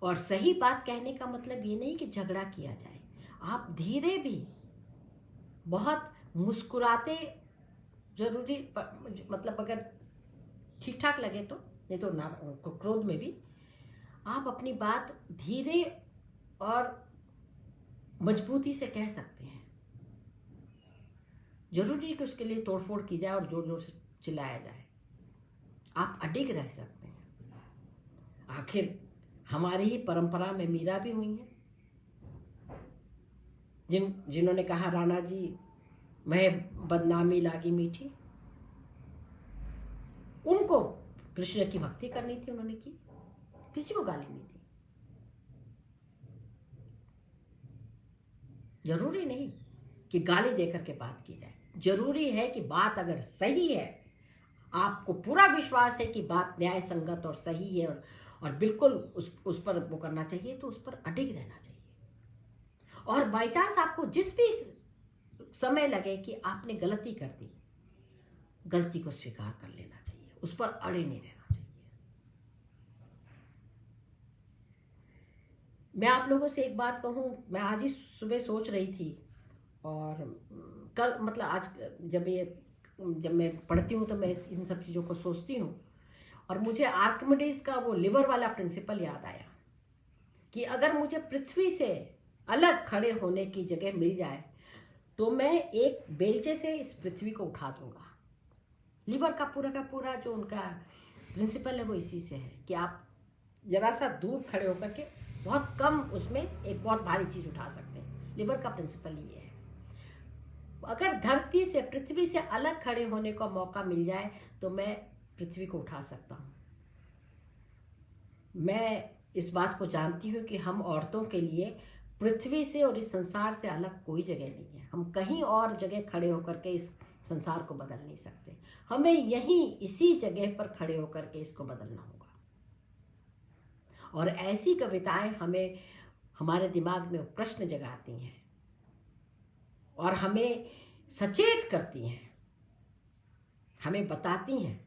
A: और सही बात कहने का मतलब ये नहीं कि झगड़ा किया जाए। आप धीरे भी, बहुत मुस्कुराते, जरूरी मतलब अगर ठीक ठाक लगे तो, नहीं तो ना क्रोध में भी आप अपनी बात धीरे और मजबूती से कह सकते हैं। जरूरी नहीं कि उसके लिए तोड़फोड़ की जाए और जोर जोर से चिल्लाया जाए। आप अडिग रह सकते हैं। आखिर हमारी ही परंपरा में मीरा भी हुई है, जिन्होंने कहा राणा जी मैं बदनामी लागी मीठी। उनको कृष्ण की भक्ति करनी थी, उन्होंने की, किसी को गाली नहीं दी। जरूरी नहीं कि गाली देकर के बात की जाए। जरूरी है कि बात अगर सही है, आपको पूरा विश्वास है कि बात न्याय संगत और सही है और बिल्कुल उस पर वो करना चाहिए, तो उस पर अडिग रहना चाहिए। और बाई चांस आपको जिस भी समय लगे कि आपने गलती कर दी, गलती को स्वीकार कर लेना चाहिए, उस पर अड़े नहीं रहना चाहिए। मैं आप लोगों से एक बात कहूं, मैं आज ही सुबह सोच रही थी और कल मतलब आज जब मैं पढ़ती हूँ तो मैं इन सब चीज़ों को सोचती हूँ, और मुझे आर्किमिडीज का वो लिवर वाला प्रिंसिपल याद आया कि अगर मुझे पृथ्वी से अलग खड़े होने की जगह मिल जाए तो मैं एक बेलचे से इस पृथ्वी को उठा दूंगा। लिवर का पूरा जो उनका प्रिंसिपल है वो इसी से है कि आप जरा सा दूर खड़े होकर के बहुत कम उसमें एक बहुत भारी चीज उठा सकते हैं। लिवर का प्रिंसिपल ये है। अगर धरती से, पृथ्वी से अलग खड़े होने का मौका मिल जाए तो मैं पृथ्वी को उठा सकता हूँ। मैं इस बात को जानती हूँ कि हम औरतों के लिए पृथ्वी से और इस संसार से अलग कोई जगह नहीं है। हम कहीं और जगह खड़े होकर के इस संसार को बदल नहीं सकते। हमें यहीं इसी जगह पर खड़े होकर के इसको बदलना होगा। और ऐसी कविताएं हमें हमारे दिमाग में प्रश्न जगाती हैं और हमें सचेत करती हैं, हमें बताती हैं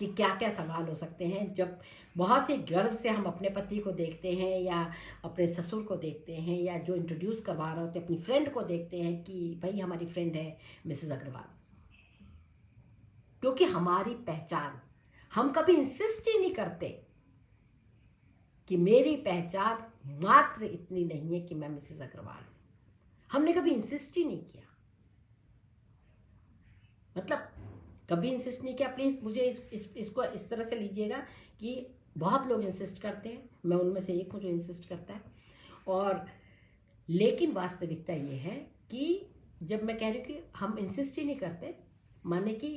A: कि क्या क्या सवाल हो सकते हैं। जब बहुत ही गर्व से हम अपने पति को देखते हैं या अपने ससुर को देखते हैं या जो इंट्रोड्यूस करवा रहे होते हैं अपनी फ्रेंड को देखते हैं कि भाई हमारी फ्रेंड है मिसेस अग्रवाल, क्योंकि हमारी पहचान, हम कभी इंसिस्ट ही नहीं करते कि मेरी पहचान मात्र इतनी नहीं है कि मैं मिसेस अग्रवाल हूं। हमने कभी इंसिस्ट ही नहीं किया, मतलब कभी इंसिस्ट नहीं किया। प्लीज़ मुझे इसको इस तरह से लीजिएगा कि बहुत लोग इंसिस्ट करते हैं, मैं उनमें से एक हूँ जो इंसिस्ट करता है। और लेकिन वास्तविकता ये है कि जब मैं कह रही हूँ कि हम इंसिस्ट ही नहीं करते, माने कि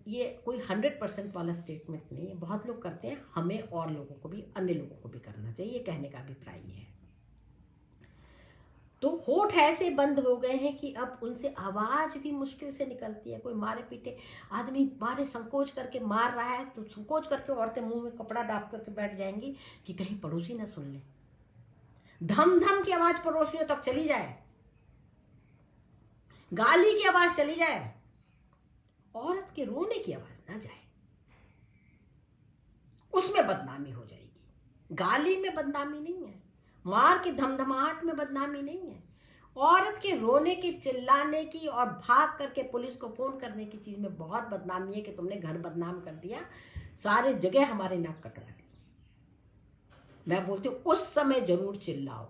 A: ये कोई 100% वाला स्टेटमेंट नहीं है, बहुत लोग करते हैं, हमें और लोगों को भी, अन्य लोगों को भी करना चाहिए, कहने का अभिप्राय ये है। तो होठ ऐसे बंद हो गए हैं कि अब उनसे आवाज भी मुश्किल से निकलती है। कोई मारे पीटे आदमी मारे संकोच करके मार रहा है तो संकोच करके औरतें मुंह में कपड़ा डाल करके बैठ जाएंगी कि कहीं पड़ोसी ना सुन ले। धम धम की आवाज पड़ोसियों तक चली जाए, गाली की आवाज चली जाए, औरत के रोने की आवाज ना जाए, उसमें बदनामी हो जाएगी। गाली में बदनामी नहीं है, मार के धमधमाहट में बदनामी नहीं है, औरत के रोने की, चिल्लाने की और भाग करके पुलिस को फोन करने की चीज में बहुत बदनामी है कि तुमने घर बदनाम कर दिया, सारे जगह हमारे नाक कटवा दी। मैं बोलती हूँ उस समय जरूर चिल्लाओ,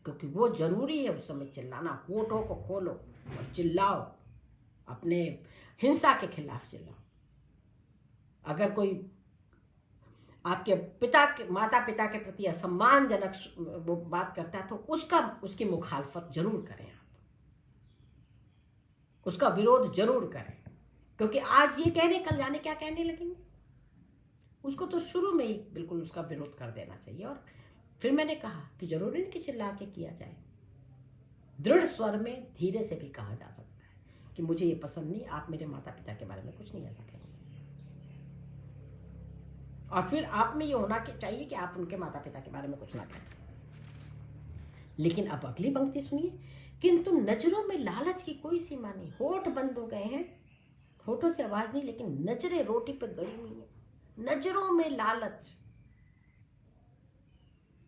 A: क्योंकि वो जरूरी है उस समय चिल्लाना। होठों को खोलो और चिल्लाओ, अपने हिंसा के खिलाफ चिल्लाओ। अगर कोई आपके माता पिता के प्रति असम्मानजनक वो बात करता है तो उसकी मुखालफत जरूर करें, आप उसका विरोध जरूर करें, क्योंकि आज ये कहने कल जाने क्या कहने लगेंगे। उसको तो शुरू में ही बिल्कुल उसका विरोध कर देना चाहिए। और फिर मैंने कहा कि जरूरी नहीं कि चिल्ला के किया जाए, दृढ़ स्वर में धीरे से भी कहा जा सकता है कि मुझे ये पसंद नहीं, आप मेरे माता पिता के बारे में कुछ नहीं ऐसा कहेंगे। और फिर आप में ये होना चाहिए कि आप उनके माता पिता के बारे में कुछ ना कहें। लेकिन अब अगली पंक्ति सुनिए, किंतु नजरों में लालच की कोई सीमा नहीं। होठ बंद हो गए हैं, होठों से आवाज नहीं, लेकिन नजरें रोटी पर गड़ी हुई हैं। नजरों में लालच,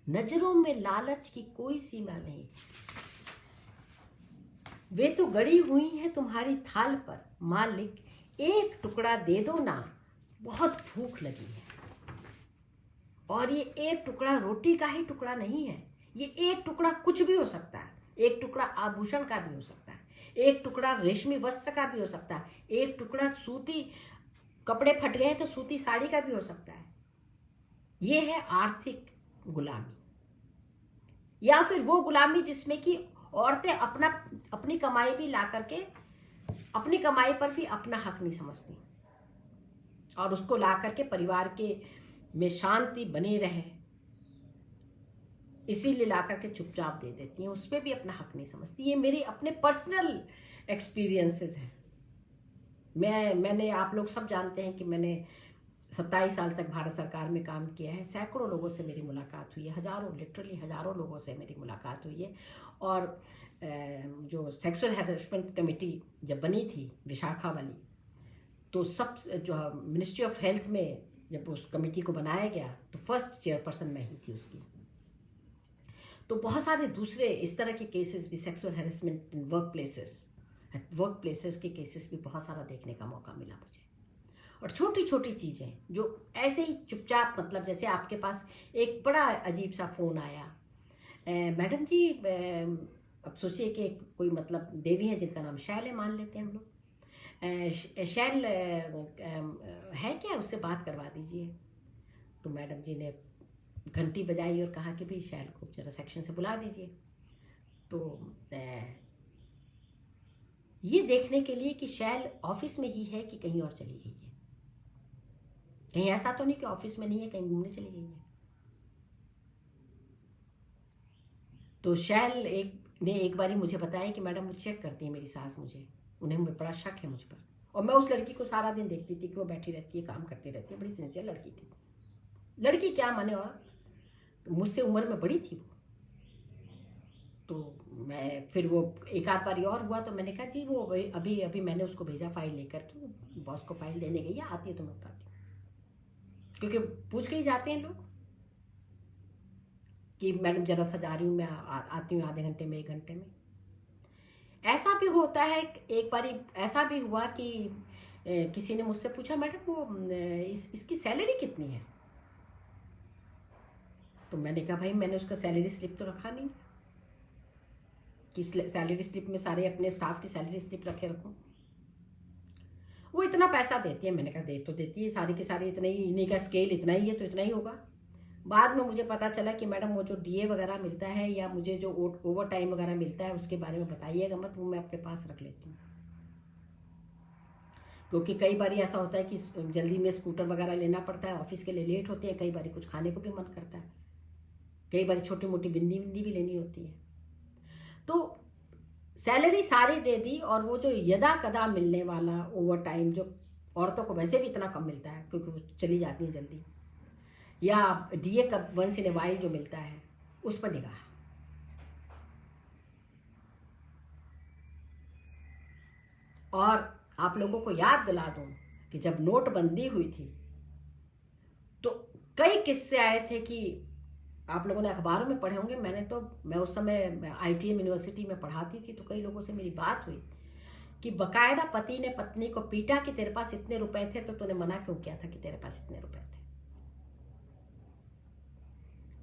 A: नजरों में लालच की कोई सीमा नहीं। वे तो गड़ी हुई हैं तुम्हारी थाल पर, मालिक एक टुकड़ा दे दो ना, बहुत भूख लगी है। और ये एक टुकड़ा रोटी का ही टुकड़ा नहीं है, ये एक टुकड़ा कुछ भी हो सकता है। एक टुकड़ा आभूषण का भी हो सकता है, एक टुकड़ा रेशमी वस्त्र का भी हो सकता है, एक टुकड़ा सूती कपड़े फट गए तो सूती साड़ी का भी हो सकता है। ये है आर्थिक गुलामी, या फिर वो गुलामी जिसमें कि औरतें अपनी कमाई भी ला करके अपनी कमाई पर भी अपना हक नहीं समझती और उसको ला करके परिवार के में शांति बनी रहे इसीलिए ला करके चुपचाप दे देती हैं, उस पर भी अपना हक नहीं समझती। ये मेरी अपने पर्सनल एक्सपीरियंसेस हैं। मैंने आप लोग सब जानते हैं कि मैंने 27 साल तक भारत सरकार में काम किया है। सैकड़ों लोगों से मेरी मुलाकात हुई है, हजारों, लिटरली हजारों लोगों से मेरी मुलाकात हुई है। और जो सेक्सुअल हैरेसमेंट कमेटी जब बनी थी विशाखा वाली, तो सब जो मिनिस्ट्री ऑफ हेल्थ में जब उस कमेटी को बनाया गया तो फर्स्ट चेयरपर्सन मैं ही थी उसकी। तो बहुत सारे दूसरे इस तरह के केसेस भी, sexual harassment in work places के केसेस भी बहुत सारा देखने का मौका मिला मुझे। और छोटी छोटी चीज़ें जो ऐसे ही चुपचाप, मतलब जैसे आपके पास एक बड़ा अजीब सा फ़ोन आया, मैडम जी अब सोचिए कि कोई मतलब देवी है जिनका नाम शैल है, मान लेते हैं हम लोग, शैल है क्या, उससे बात करवा दीजिए। तो मैडम जी ने घंटी बजाई और कहा कि भाई शैल को जरा सेक्शन से बुला दीजिए। तो ये देखने के लिए कि शैल ऑफिस में ही है कि कहीं और चली गई है, कहीं ऐसा तो नहीं कि ऑफिस में नहीं है, कहीं घूमने चली गई है। तो शैल ने एक बारी मुझे बताया कि मैडम वो चेक करती है मेरी सास, उन्हें बड़ा शक है मुझ पर। और मैं उस लड़की को सारा दिन देखती थी कि वो बैठी रहती है, काम करती रहती है, बड़ी सिंसियर लड़की थी। लड़की क्या माने औरत, तो मुझसे उम्र में बड़ी थी वो। तो मैं फिर वो एक आध बार और हुआ तो मैंने कहा जी वो अभी अभी मैंने उसको भेजा फाइल लेकर के, बॉस को फाइल देने गई है, आती है तो मैं बताती हूँ, क्योंकि पूछ के ही जाते हैं लोग कि मैडम जरा सा जा रही हूँ मैं, आती हूँ आधे घंटे में 1 घंटे में। ऐसा भी होता है, एक बार ऐसा भी हुआ कि किसी ने मुझसे पूछा मैडम वो इसकी सैलरी कितनी है, तो मैंने कहा भाई मैंने उसका सैलरी स्लिप तो रखा नहीं कि सैलरी स्लिप में सारे अपने स्टाफ की सैलरी स्लिप रखे रखूं। वो इतना पैसा देती है, मैंने कहा दे तो देती है, सारी की सारी इतना ही, इन्हीं का स्केल इतना ही है तो इतना ही होगा। बाद में मुझे पता चला कि मैडम वो जो डीए वगैरह मिलता है या मुझे जो ओवर टाइम वगैरह मिलता है उसके बारे में बताइएगा मत, वो मैं अपने पास रख लेती हूँ, क्योंकि कई बार ऐसा होता है कि जल्दी में स्कूटर वगैरह लेना पड़ता है, ऑफिस के लिए लेट होते हैं, कई बार कुछ खाने को भी मन करता है, कई बार छोटी मोटी बिंदी बिंदी भी लेनी होती है। तो सैलरी सारी दे दी, और वो जो यदा कदा मिलने वाला ओवर टाइम जो औरतों को वैसे भी इतना कम मिलता है क्योंकि वो चली जाती हैं जल्दी, या डीए का वंस इन ए वाइल जो मिलता है, उस पर निगाह। और आप लोगों को याद दिला दूं कि जब नोटबंदी हुई थी तो कई किस्से आए थे कि आप लोगों ने अखबारों में पढ़े होंगे, मैं उस समय आईटीएम यूनिवर्सिटी में पढ़ाती थी, तो कई लोगों से मेरी बात हुई कि बकायदा पति ने पत्नी को पीटा कि तेरे पास इतने रुपए थे तो तूने मना क्यों किया था कि तेरे पास इतने रुपए थे।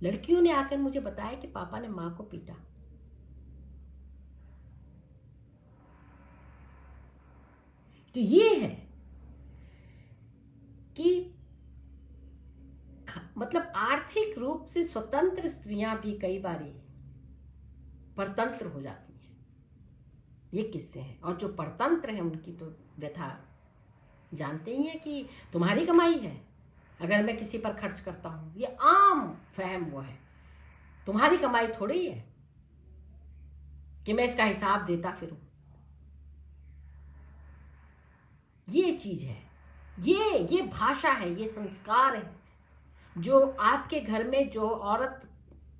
A: लड़कियों ने आकर मुझे बताया कि पापा ने मां को पीटा। तो ये है कि मतलब आर्थिक रूप से स्वतंत्र स्त्रियां भी कई बारी परतंत्र हो जाती हैं, ये किस्से हैं। और जो परतंत्र हैं उनकी तो व्यथा जानते ही हैं कि तुम्हारी कमाई है, अगर मैं किसी पर खर्च करता हूं, ये आम फहम वो है, तुम्हारी कमाई थोड़ी है कि मैं इसका हिसाब देता फिरूं। ये चीज है, ये भाषा है, ये संस्कार है जो आपके घर में जो औरत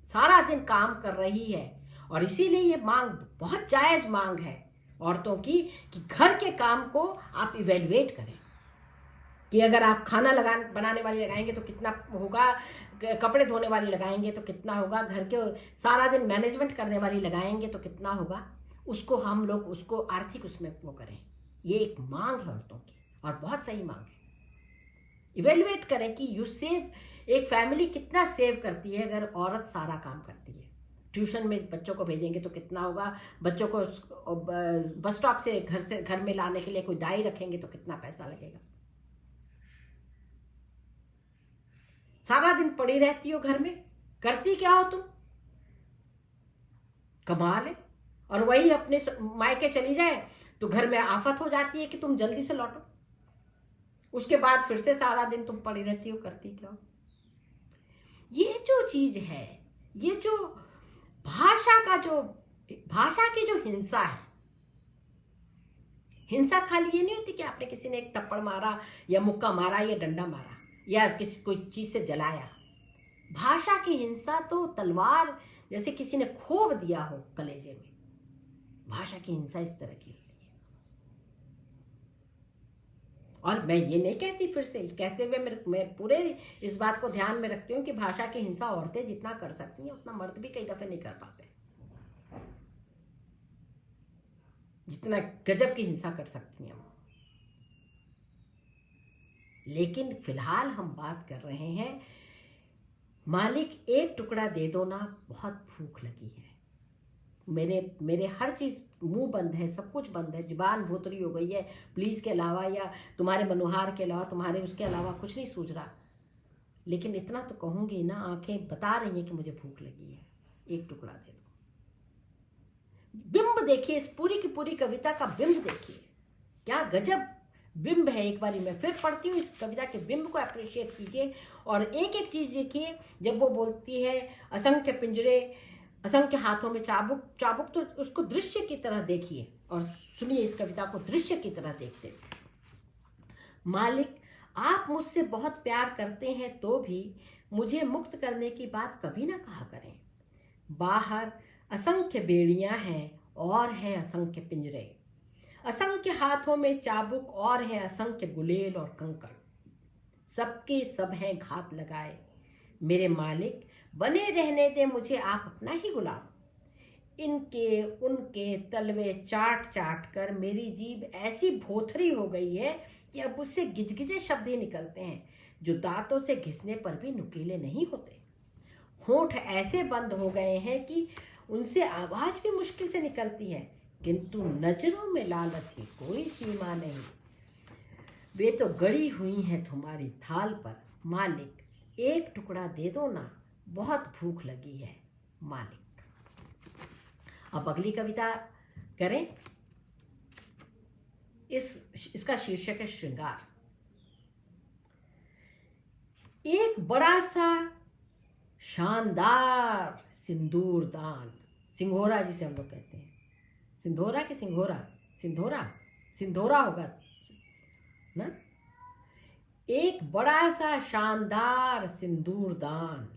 A: सारा दिन काम कर रही है। और इसीलिए ये मांग बहुत जायज मांग है औरतों की कि घर के काम को आप इवेल्युएट करें, कि अगर आप खाना बनाने वाली लगाएंगे तो कितना होगा, कपड़े धोने वाली लगाएंगे तो कितना होगा, घर के सारा दिन मैनेजमेंट करने वाली लगाएंगे तो कितना होगा, उसको हम लोग उसको आर्थिक उसमें वो करें। ये एक मांग है औरतों की और बहुत सही मांग है। इवेल्युएट करें कि यू सेव, एक फैमिली कितना सेव करती है अगर औरत सारा काम करती है। ट्यूशन में बच्चों को भेजेंगे तो कितना होगा, बच्चों को बस स्टॉप से घर में लाने के लिए कोई दाई रखेंगे तो कितना पैसा लगेगा। सारा दिन पड़ी रहती हो घर में, करती क्या हो तुम, कमाल है। और वही अपने मायके चली जाए तो घर में आफत हो जाती है कि तुम जल्दी से लौटो, उसके बाद फिर से सारा दिन तुम पड़ी रहती हो, करती क्या हो। ये जो चीज है, ये जो भाषा की जो हिंसा है, हिंसा खाली ये नहीं होती कि आपने किसी ने एक थप्पड़ मारा या मुक्का मारा या डंडा मारा या किसी कोई चीज से जलाया। भाषा की हिंसा तो तलवार जैसे किसी ने खोव दिया हो कलेजे में, भाषा की हिंसा इस तरह की होती है। और मैं ये नहीं कहती, फिर से कहते हुए मैं पूरे इस बात को ध्यान में रखती हूँ कि भाषा की हिंसा औरतें जितना कर सकती हैं उतना मर्द भी कई दफे नहीं कर पाते, जितना गजब की हिंसा कर सकती हैं। लेकिन फिलहाल हम बात कर रहे हैं, मालिक एक टुकड़ा दे दो ना, बहुत भूख लगी है, मेरे हर चीज मुंह बंद है, सब कुछ बंद है, जुबान भोतरी हो गई है, प्लीज के अलावा या तुम्हारे मनोहार के अलावा, तुम्हारे उसके अलावा कुछ नहीं सूझ रहा। लेकिन इतना तो कहूंगी ना, आंखें बता रही हैं कि मुझे भूख लगी है, एक टुकड़ा दे दो। बिंब देखिए, इस पूरी की पूरी कविता का बिंब देखिए, क्या गजब बिंब है। एक बारी मैं फिर पढ़ती हूँ इस कविता के बिंब को, अप्रिशिएट कीजिए और एक एक चीज देखिए। जब वो बोलती है असंख्य पिंजरे, असंख्य हाथों में चाबुक, चाबुक तो उसको दृश्य की तरह देखिए और सुनिए इस कविता को दृश्य की तरह देखते। मालिक, आप मुझसे बहुत प्यार करते हैं तो भी मुझे मुक्त करने की बात कभी ना कहा करें। बाहर असंख्य बेड़ियां हैं और हैं असंख्य पिंजरे, असंख्य हाथों में चाबुक और हैं असंख्य गुलेल और कंकड़, सबके सब हैं घात लगाए। मेरे मालिक बने रहने दे मुझे आप अपना ही गुलाम। इनके उनके तलवे चाट चाट कर मेरी जीभ ऐसी भोथरी हो गई है कि अब उससे गिजगिजे शब्द ही निकलते हैं जो दांतों से घिसने पर भी नुकीले नहीं होते। होंठ ऐसे बंद हो गए हैं कि उनसे आवाज भी मुश्किल से निकलती है, किंतु नजरों में लालच की कोई सीमा नहीं। वे तो गड़ी हुई हैं तुम्हारी थाल पर, मालिक एक टुकड़ा दे दो ना, बहुत भूख लगी है मालिक। अब अगली कविता करें। इसका शीर्षक है श्रृंगार। एक बड़ा सा शानदार सिंदूरदान, सिंघोरा जिसे हम लोग कहते हैं, सिंधोरा कि सिंघोरा, सिंधोरा, सिंधोरा होगा ना। एक बड़ा सा शानदार सिंदूरदान,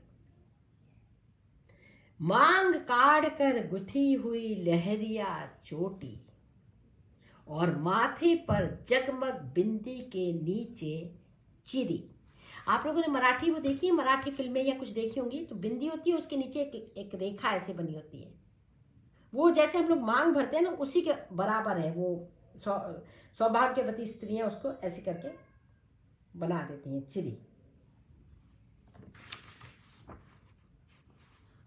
A: मांग काढ़ कर गुथी हुई लहरिया चोटी, और माथे पर जगमग बिंदी के नीचे चिरी। आप लोगों ने मराठी वो देखी है, मराठी फिल्में या कुछ देखी होंगी, तो बिंदी होती है, उसके नीचे एक रेखा ऐसे बनी होती है, वो जैसे हम लोग मांग भरते हैं ना उसी के बराबर है। वो सौभाग्यवती स्त्रियां उसको ऐसे करके बना देती हैं, चिरी।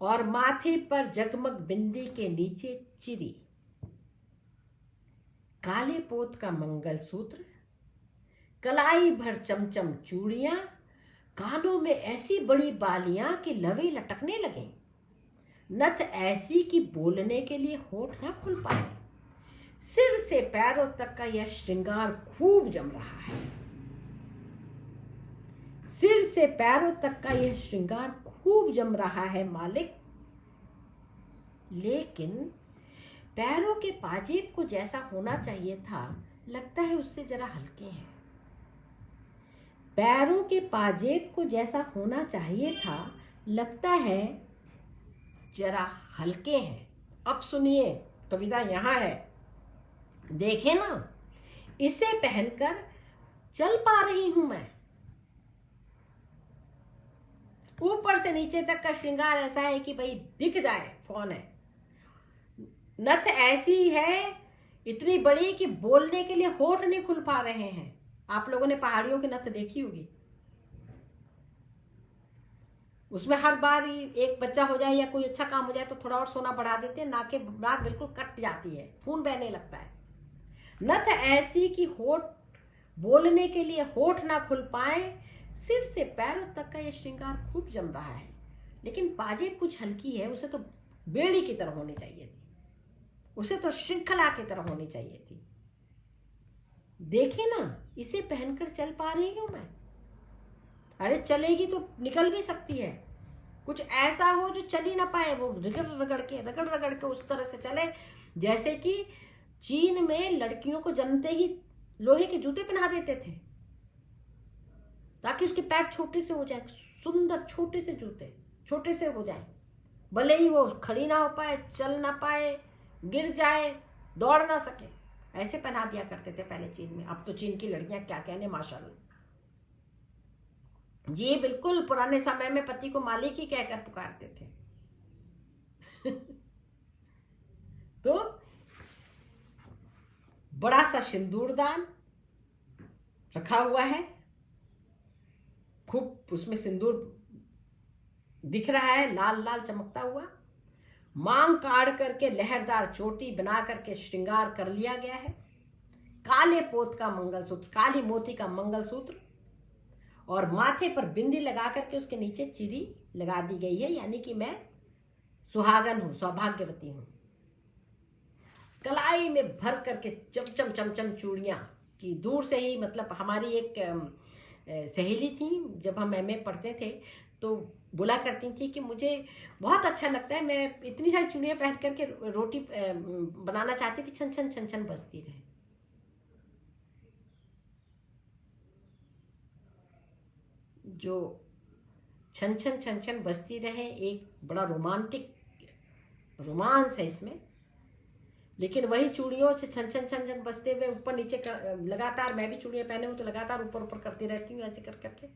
A: और माथे पर जगमग बिंदी के नीचे चिरी, काले पोत का मंगलसूत्र, कलाई भर चमचम चूड़ियां, कानों में ऐसी बड़ी बालियां कि लवे लटकने लगे, नथ ऐसी कि बोलने के लिए होठ ना खुल पाए। सिर से पैरों तक का यह श्रृंगार खूब जम रहा है, सिर से पैरों तक का यह श्रृंगार खूब जम रहा है मालिक। लेकिन पैरों के पाजेब को जैसा होना चाहिए था, लगता है उससे जरा हल्के हैं। पैरों के पाजेब को जैसा होना चाहिए था, लगता है जरा हल्के हैं। अब सुनिए, कविता यहां है, देखें ना, इसे पहनकर चल पा रही हूं मैं। ऊपर से नीचे तक का श्रृंगार ऐसा है कि भाई दिख जाए कौन है। नथ ऐसी है इतनी बड़ी कि बोलने के लिए होठ नहीं खुल पा रहे हैं। आप लोगों ने पहाड़ियों की नथ देखी होगी, उसमें हर बार ही एक बच्चा हो जाए या कोई अच्छा काम हो जाए तो थोड़ा और सोना बढ़ा देते हैं, नाक बिल्कुल कट जाती है, खून बहने लगता है। नथ ऐसी कि होठ बोलने के लिए होठ ना खुल पाए, सिर से पैरों तक का यह श्रृंगार खूब जम रहा है। लेकिन पाजेब कुछ हल्की है, उसे तो बेड़ी की तरह होनी चाहिए थी, उसे तो श्रृंखला की तरह होनी चाहिए थी। देखे ना, इसे पहनकर चल पा रही हूं मैं। अरे चलेगी तो निकल भी सकती है, कुछ ऐसा हो जो चल ही ना पाए, वो रगड़ रगड़ के उस तरह से चले जैसे कि चीन में लड़कियों को जन्मते ही लोहे के जूते पहना देते थे ताकि उसके पैर छोटे से हो जाए, सुंदर छोटे से जूते छोटे से हो जाए, भले ही वो खड़ी ना हो पाए, चल ना पाए, गिर जाए, दौड़ ना सके, ऐसे पहना दिया करते थे पहले चीन में। अब तो चीन की लड़कियां क्या कहने, माशाल्लाह जी, बिल्कुल पुराने समय में पति को मालिक ही कहकर पुकारते थे। तो बड़ा सा सिंदूरदान रखा हुआ है, खूब उसमें सिंदूर दिख रहा है, लाल लाल चमकता हुआ। मांग काढ़ करके लहरदार चोटी बना करके श्रृंगार कर लिया गया है। काले पोत का मंगलसूत्र, काली मोती का मंगलसूत्र, और माथे पर बिंदी लगा करके उसके नीचे चिरी लगा दी गई है, यानी कि मैं सुहागन हूं, सौभाग्यवती हूं। कलाई में भर करके चमचम चमचम चूड़ियां, की दूर से ही, मतलब हमारी एक सहेली थी, जब हम एमए पढ़ते थे तो बोला करती थी कि मुझे बहुत अच्छा लगता है, मैं इतनी सारी चूड़ियां पहन करके रोटी बनाना चाहती हूँ कि छन छन छन छन बजती रहे। जो छन छन छन छन बजती रहे, एक बड़ा रोमांटिक रोमांस है इसमें, लेकिन वही चूड़ियों से छन छन छन छन बजते हुए ऊपर नीचे लगातार, मैं भी चूड़ियां पहने हूं तो लगातार ऊपर ऊपर करती रहती हूँ ऐसे कर करके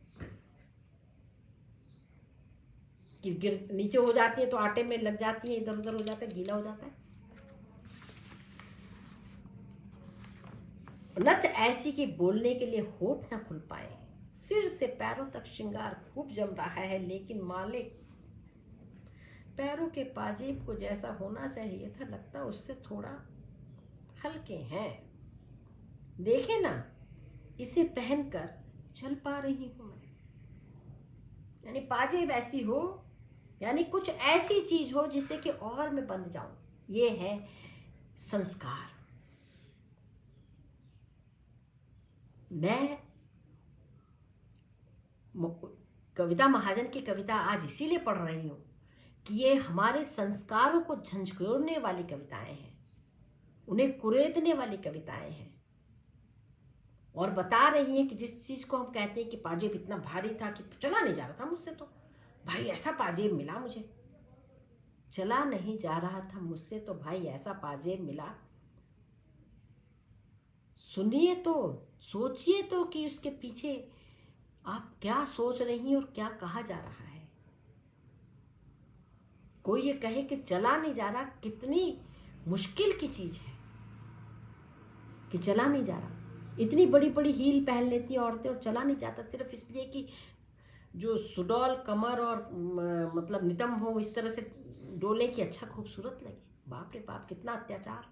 A: कि गिर नीचे हो जाती है तो आटे में लग जाती है, इधर उधर हो जाता है, गीला हो जाता है। नथ ऐसी कि बोलने के लिए होठ न खुल पाए, सिर से पैरों तक श्रृंगार खूब जम रहा है, लेकिन मालिक पैरों के पाजेब को जैसा होना चाहिए था लगता उससे थोड़ा हल्के हैं। देखे ना, इसे पहनकर चल पा रही हूं मैं। यानी पाजेब ऐसी हो, यानी कुछ ऐसी चीज हो जिससे कि और मैं बंध जाऊं। ये है संस्कार। मैं कविता महाजन की कविता आज इसीलिए पढ़ रही हूं कि ये हमारे संस्कारों को झंझोड़ने वाली कविताएं हैं, उन्हें कुरेदने वाली कविताएं हैं, और बता रही हैं कि जिस चीज को हम कहते हैं कि पाजेब इतना भारी था कि चला नहीं जा रहा था मुझसे, तो भाई ऐसा पाजेब मिला मुझे, चला नहीं जा रहा था मुझसे तो भाई ऐसा पाजेब मिला। सुनिए तो, सोचिए तो कि उसके पीछे आप क्या सोच रही और क्या कहा जा रहा है। कोई ये कहे कि चला नहीं जा रहा, कितनी मुश्किल की चीज है कि चला नहीं जा रहा। इतनी बड़ी बड़ी हील पहन लेती हैं औरतें और चला नहीं जाता, सिर्फ इसलिए कि जो सुडौल कमर और मतलब नितंब हो, इस तरह से डोले की अच्छा खूबसूरत लगे। बाप रे बाप, कितना अत्याचार।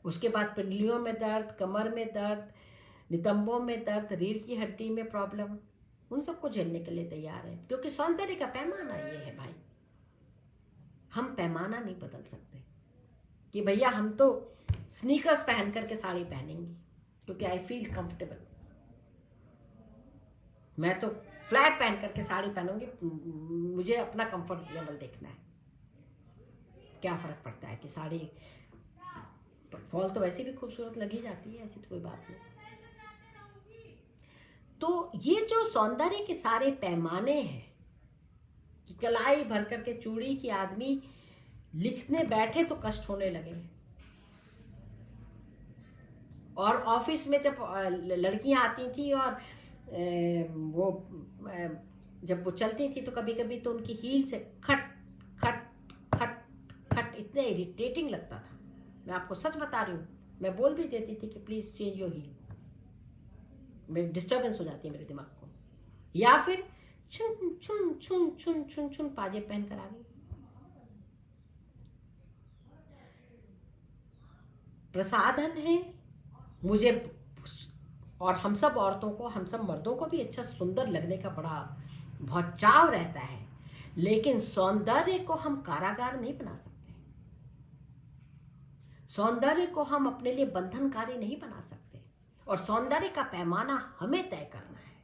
A: उसके बाद पिंडलियों में दर्द, कमर में दर्द, नितंबों में दर्द, रीढ़ की हड्डी में प्रॉब्लम, उन सबको झेलने के लिए तैयार है, क्योंकि सौंदर्य का पैमाना ये है भाई। हम पैमाना नहीं बदल सकते कि भैया हम तो स्नीकर्स पहन करके साड़ी पहनेंगी क्योंकि आई फील कंफर्टेबल, मैं तो फ्लैट पहन करके साड़ी पहनूंगी, मुझे अपना कंफर्ट लेवल देखना है। क्या फर्क पड़ता है कि साड़ी फॉल तो वैसे भी खूबसूरत लगी जाती है, ऐसी तो कोई बात नहीं। तो ये जो सौंदर्य के सारे पैमाने हैं कि कलाई भर करके चूड़ी की आदमी लिखने बैठे तो कष्ट होने लगे, और ऑफिस में जब लड़कियां आती थी और वो जब वो चलती थी तो कभी कभी तो उनकी हील से खट खट खट खट इतने इरिटेटिंग लगता था। मैं आपको सच बता रही हूँ, मैं बोल भी देती थी कि प्लीज चेंज योर हील, मेरी डिस्टर्बेंस हो जाती है मेरे दिमाग को। या फिर छुन छुन छुन छुन छुन छुन पाजेब पहन कर आ गई। प्रसाधन है मुझे, और हम सब औरतों को, हम सब मर्दों को भी अच्छा सुंदर लगने का बड़ा बहुत चाव रहता है, लेकिन सौंदर्य को हम कारागार नहीं बना सकते, सौंदर्य को हम अपने लिए बंधनकारी नहीं बना सकते। और सौंदर्य का पैमाना हमें तय करना है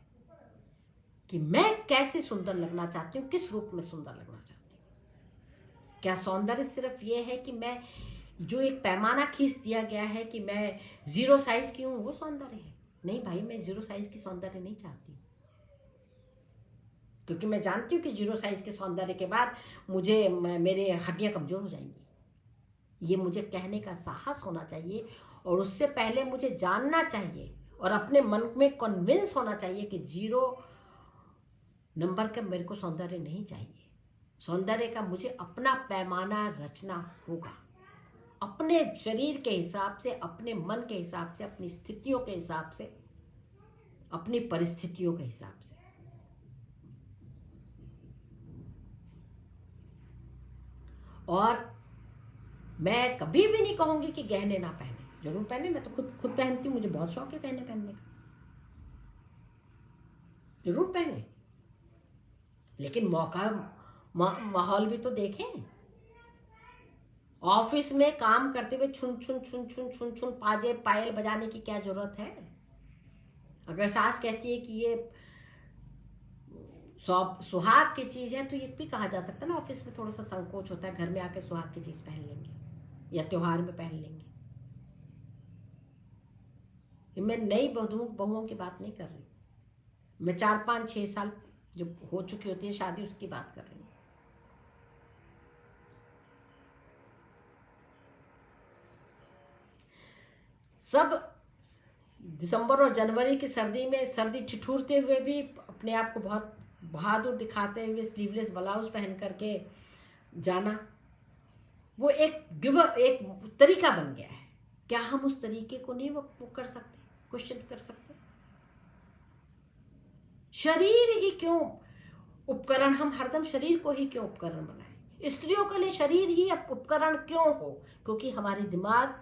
A: कि मैं कैसे सुंदर लगना चाहती हूँ, किस रूप में सुंदर लगना चाहती हूँ। क्या सौंदर्य सिर्फ ये है कि मैं जो एक पैमाना खींच दिया गया है कि मैं 0 साइज की हूं वो सौंदर्य है? नहीं भाई, मैं 0 साइज की सौंदर्य नहीं चाहती, क्योंकि मैं जानती हूँ कि 0 साइज के सौंदर्य के बाद मुझे मेरे हड्डियां कमजोर हो जाएंगी। ये मुझे कहने का साहस होना चाहिए, और उससे पहले मुझे जानना चाहिए और अपने मन में कन्विंस होना चाहिए कि 0 नंबर का मेरे को सौंदर्य नहीं चाहिए। सौंदर्य का मुझे अपना पैमाना रचना होगा, अपने शरीर के हिसाब से, अपने मन के हिसाब से, अपनी स्थितियों के हिसाब से, अपनी परिस्थितियों के हिसाब से। और मैं कभी भी नहीं कहूंगी कि गहने ना पहने, जरूर पहने, मैं तो खुद पहनती हूँ, मुझे बहुत शौक है गहने पहनने का, जरूर पहने, लेकिन माहौल भी तो देखें। ऑफिस में काम करते हुए छुन छुन छुन छुन छुन छुन पाजेब पायल बजाने की क्या जरूरत है? अगर सास कहती है कि ये सुहाग की चीज है तो ये भी कहा जा सकता है ना, ऑफिस में थोड़ा सा संकोच होता है, घर में आके सुहाग की चीज पहन लेंगे या त्योहार में पहन लेंगे। मैं नई बहुओं की बात नहीं कर रही, मैं 4, 5, 6 साल जो हो चुकी होती है शादी, उसकी बात कर रही हूँ। सब दिसंबर और जनवरी की सर्दी में सर्दी ठिठुरते हुए भी अपने आप को बहुत बहादुर दिखाते हुए स्लीवलेस ब्लाउज पहन करके जाना, वो एक तरीका बन गया है। क्या हम उस तरीके को नहीं वो कर सकते, क्वेश्चन कर सकते? शरीर ही क्यों उपकरण, हम हरदम शरीर को ही क्यों उपकरण बनाएं? स्त्रियों के लिए शरीर ही उपकरण क्यों हो? क्योंकि हमारे दिमाग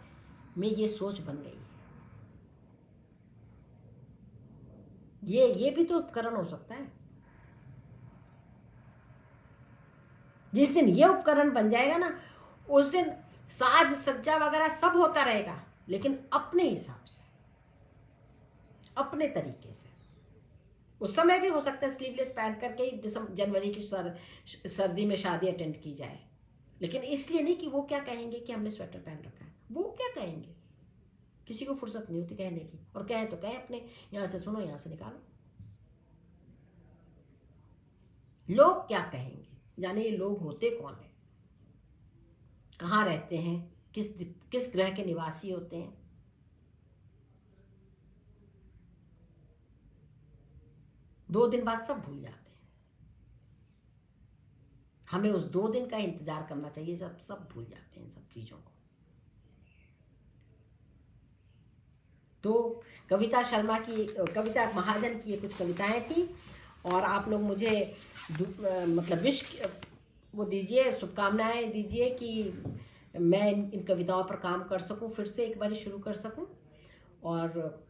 A: में ये सोच बन गई है। ये भी तो उपकरण हो सकता है। जिस दिन ये उपकरण बन जाएगा ना, उस दिन साज सज्जा वगैरह सब होता रहेगा, लेकिन अपने हिसाब से, अपने तरीके से। उस समय भी हो सकता है स्लीवलेस पहन करके ही जनवरी की सर्दी में शादी अटेंड की जाए, लेकिन इसलिए नहीं कि वो क्या कहेंगे कि हमने स्वेटर पहन रखा है। वो क्या कहेंगे? किसी को फुर्सत नहीं होती कहने की, और कहें तो कहें अपने यहां से सुनो, यहां से निकालो। लोग क्या कहेंगे? जाने ये लोग होते कौन है, कहाँ रहते हैं, किस ग्रह के निवासी होते हैं? दो दिन बाद सब भूल जाते हैं। हमें उस 2 दिन का इंतजार करना चाहिए, सब भूल जाते हैं इन सब चीजों को। तो कविता महाजन की ये कुछ कविताएं थी, और आप लोग मुझे मतलब विश वो दीजिए, शुभकामनाएं दीजिए कि मैं इन कविताओं पर काम कर सकूं, फिर से एक बार शुरू कर सकूं। और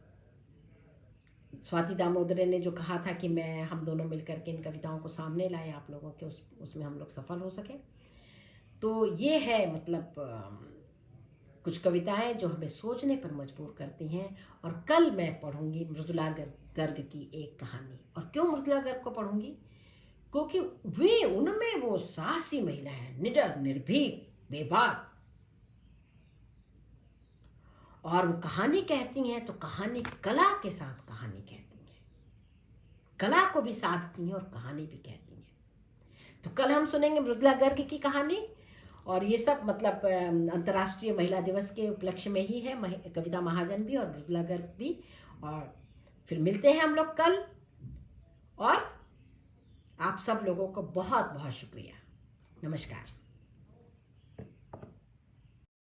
A: स्वाति दामोदरे ने जो कहा था कि हम दोनों मिलकर के इन कविताओं को सामने लाएं आप लोगों के, उसमें हम लोग सफल हो सकें। तो ये है मतलब कुछ कविताएं जो हमें सोचने पर मजबूर करती हैं। और कल मैं पढ़ूंगी मृदुला गर्ग की एक कहानी। और क्यों मृदुला गर्ग को पढ़ूंगी? क्योंकि उनमें वो साहसी महिला है, निडर, निर्भीक, बेबाक। और वो कहानी कहती हैं तो कहानी कला के साथ कहानी कहती हैं, कला को भी साधती हैं और कहानी भी कहती हैं। तो कल हम सुनेंगे मृदुला गर्ग की कहानी, और ये सब मतलब अंतर्राष्ट्रीय महिला दिवस के उपलक्ष्य में ही है, कविता महाजन भी और मृदुला गर्ग भी। और फिर मिलते हैं हम लोग कल, और आप सब लोगों को बहुत बहुत शुक्रिया। नमस्कार।